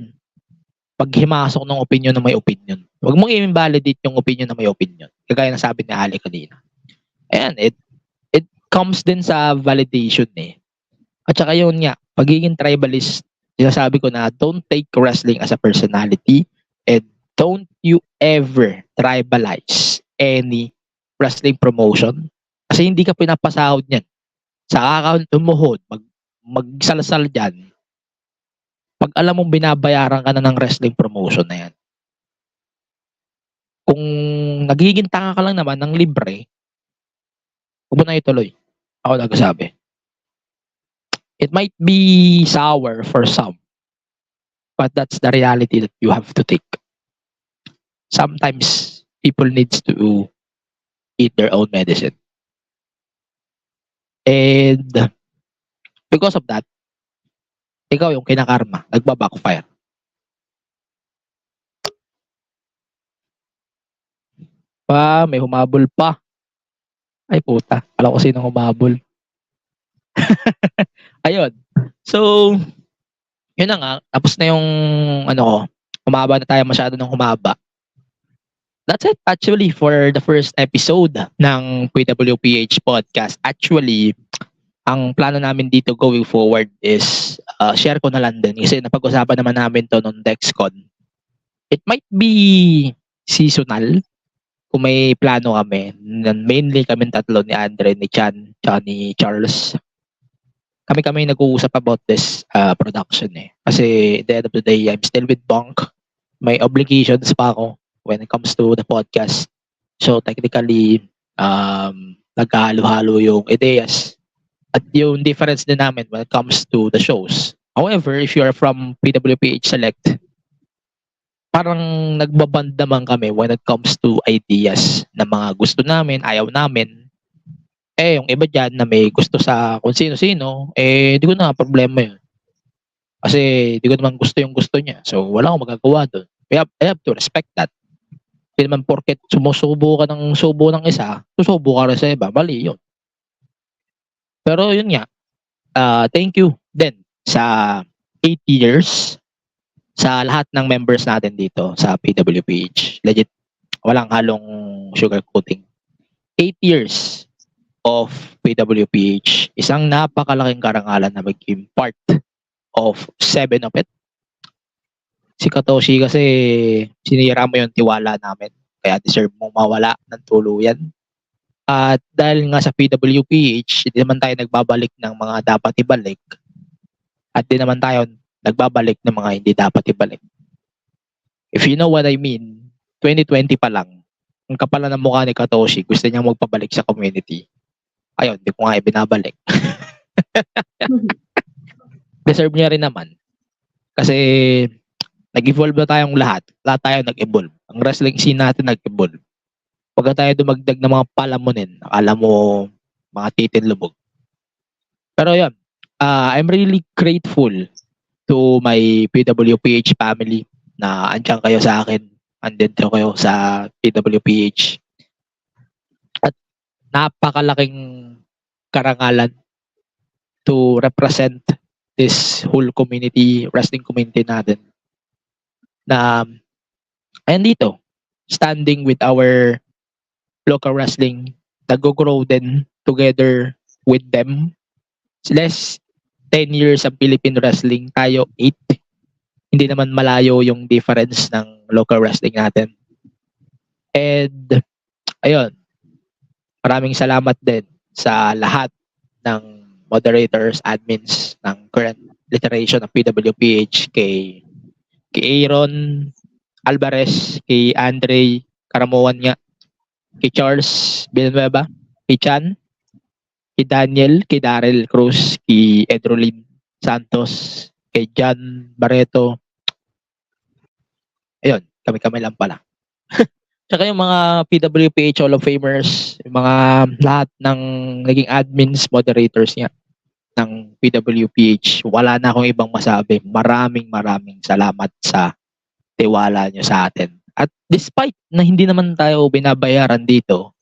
pag himasok ng opinion na may opinion. Huwag mong i-invalidate yung opinion na may opinion. Kagaya na sabi ni Ali kanina. Ayan, it comes din sa validation eh. At saka yun nga, pagiging tribalist, sinasabi ko na don't take wrestling as a personality and don't you ever tribalize any wrestling promotion kasi hindi ka pinapasahod niyan. Sa kakauntumuhod, magsalasal dyan, pag alam mong binabayaran ka na ng wrestling promotion na yan. Kung nagiging tanga ka lang naman ng libre, huwag mo na ituloy. Ako nagsasabi. It might be sour for some, but that's the reality that you have to take. Sometimes people needs to eat their own medicine. And because of that, ikaw yung kinakarma, nagbabackfire. May humabol pa. Ay puta, alam ko sinong humabol. Ayun. So, yun na nga, tapos na yung humaba na tayo masyado ng humaba. That's it actually for the first episode ng PWPH podcast. Actually, ang plano namin dito going forward is share ko na lang din kasi napag-usapan naman namin to nung DexCon. It might be seasonal kung may plano kami. Mainly kami tatlo ni Andre, ni Chan, tsaka ni Charles. Kami nag-uusap about this production eh. Kasi at the end of the day, I'm still with Bonk. May obligations pa ako when it comes to the podcast. So technically, nagkahalo-halo yung ideas at yung difference din namin when it comes to the shows. However, if you are from PWPH Select, parang nagbaband naman kami when it comes to ideas na mga gusto namin, ayaw namin. Yung iba dyan na may gusto sa kung sino-sino, di ko na problema yun. Kasi di ko naman gusto yung gusto niya. So, wala akong magagawa doon. I have to respect that. Hindi naman porket sumusubo ka ng subo ng isa, susubo ka rin sa iba. Mali yun. Pero yun nga, thank you din sa 8 years sa lahat ng members natin dito sa PWPH. Legit, walang halong sugarcoating. 8 years of PWPH. Isang napakalaking karangalan na maging part of 7 of it. Si Katoshi kasi sinira mo yung tiwala namin. Kaya deserve mong mawala ng tuluyan. At dahil nga sa PWPH, hindi naman tayo nagbabalik ng mga dapat ibalik. At di naman tayo nagbabalik ng mga hindi dapat ibalik. If you know what I mean, 2020 pa lang, ang kapala ng mukha ni Katoshi, gusto niyang magpabalik sa community. Ayun, di ko nga ibinabalik. Deserve niya rin naman. Kasi nag-evolve na tayong lahat. Lahat tayo nag-evolve. Ang wrestling scene natin nag-evolve. Huwag tayo dumagdag ng mga palamunin. Akala mo mga titin lubog. Pero yun, I'm really grateful to my PWPH family na andyan kayo sa akin. Andito kayo sa PWPH. At napakalaking karangalan to represent this whole community, wrestling community natin. Na ayan dito, standing with our local wrestling, nag-grow din together with them. Less 10 years ang Philippine wrestling, tayo 8. Hindi naman malayo yung difference ng local wrestling natin. And ayun, maraming salamat din sa lahat ng moderators, admins ng current iteration ng PWPH, kay Aaron Alvarez, kay Andre Karamuan nga, kay Charles Villanueva, kay Chan, kay Daniel, kay Daryl Cruz, kay Edrolin Santos, kay John Barreto. Ayun, kami-kami lang pala. Tsaka yung mga PWPH Hall of Famers, yung mga lahat ng naging admins, moderators niya ng PWPH, wala na akong ibang masabi. Maraming salamat sa tiwala nyo sa atin. At despite na hindi naman tayo binabayaran dito,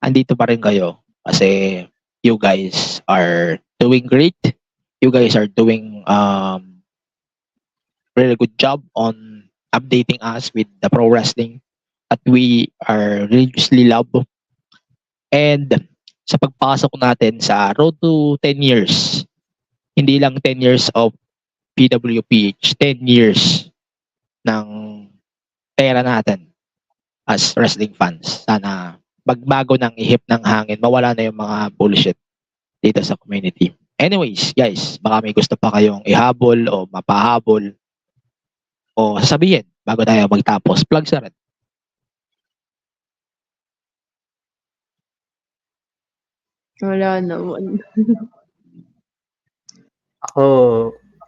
andito pa rin kayo kasi you guys are doing great. You guys are doing really good job on updating us with the pro wrestling at we are religiously love. And sa pagpasok natin sa road to 10 years, hindi lang 10 years of PWPH, 10 years ng pera natin as wrestling fans. Sana magbago ng ihip ng hangin, mawala na yung mga bullshit dito sa community. Anyways, guys, baka may gusto pa kayong ihabol o mapahabol o sasabihin bago tayo magtapos. Plug sa red. Wala naman. Ako,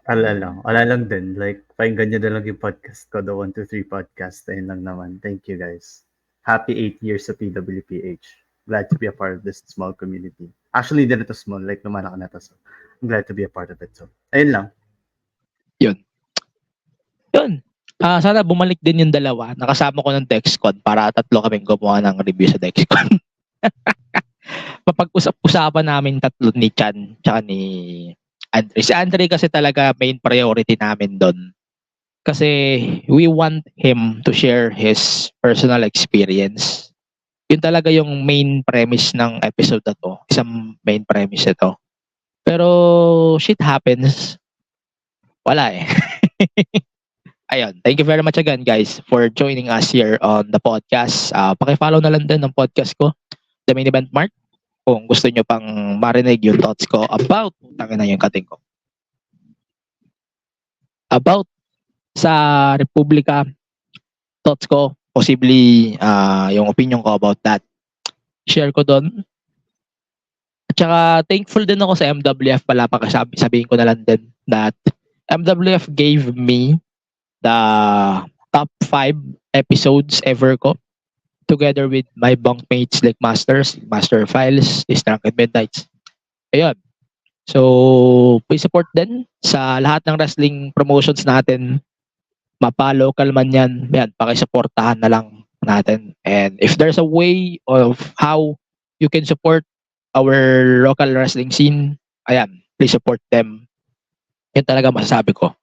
wala lang din. Like, pakinggan nyo na lang yung podcast ko, the 123 podcast. Ayun lang naman. Thank you guys. Happy 8 years sa PWPH. Glad to be a part of this small community. Actually, hindi na to small. Like, lumalaki na to. So, I'm glad to be a part of it. So, ayun lang. Yun. Sana bumalik din yung dalawa. Nakasama ko ng DexCon para tatlo kaming gumawa ng review sa DexCon. Mapag-usap-usapan namin tatlo ni Chan tsaka ni Andre. Si Andre kasi talaga main priority namin doon. Kasi we want him to share his personal experience. Yun talaga yung main premise ng episode na to. Isang main premise ito. Pero shit happens. Wala eh. Ayun, thank you very much again guys for joining us here on the podcast. Paki-follow na lang din ng podcast ko, The Main Event Mark, kung gusto nyo pang marinig yung thoughts ko about, tangin na yung kating ko, about sa Republika, thoughts ko, possibly yung opinion ko about that. Share ko doon. At saka thankful din ako sa MWF pala, sabihin ko na lang din that MWF gave me the top 5 episodes ever ko together with my bunkmates like Master Files, Drunken Midnights. Ayun. So, please support din sa lahat ng wrestling promotions natin. Mapa-local man yan, pakisuportahan na lang natin. And if there's a way of how you can support our local wrestling scene, ayan, please support them. Yan talaga masasabi ko.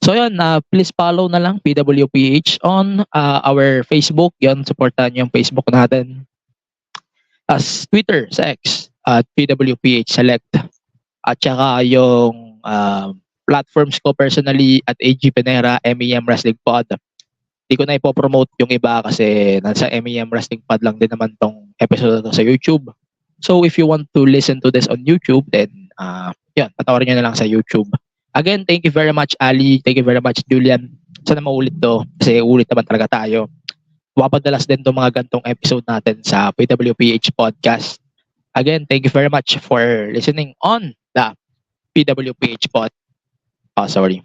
So yun, please follow na lang PWPH on our Facebook. Yan, supportan yung Facebook natin. As Twitter, sa X, at PWPH Select. At saka yung platforms ko personally at AG Penera, MEM Wrestling Pod. Hindi ko na ipopromote yung iba kasi nasa MEM Wrestling Pod lang din naman tong episode na to sa YouTube. So if you want to listen to this on YouTube, then yun, patawarin nyo na lang sa YouTube. Again, thank you very much, Ali. Thank you very much, Julian. Sana maulit to kasi ulit naman talaga tayo. Wapadalas din itong mga gantong episode natin sa PWPH Podcast. Again, thank you very much for listening on the PWPH Pod. Oh, sorry.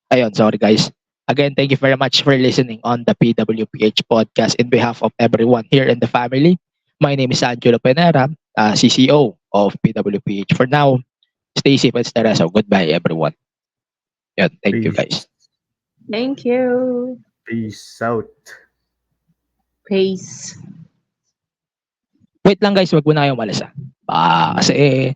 Ayun, sorry guys. Again, thank you very much for listening on the PWPH Podcast in behalf of everyone here in the family. My name is Angelo Penera, CCO of PWPH. For now, stay safe and stay so goodbye everyone. Yan, thank you guys. Thank you. Peace out. Peace. Wait lang guys, wag mo na kayong umalis kasi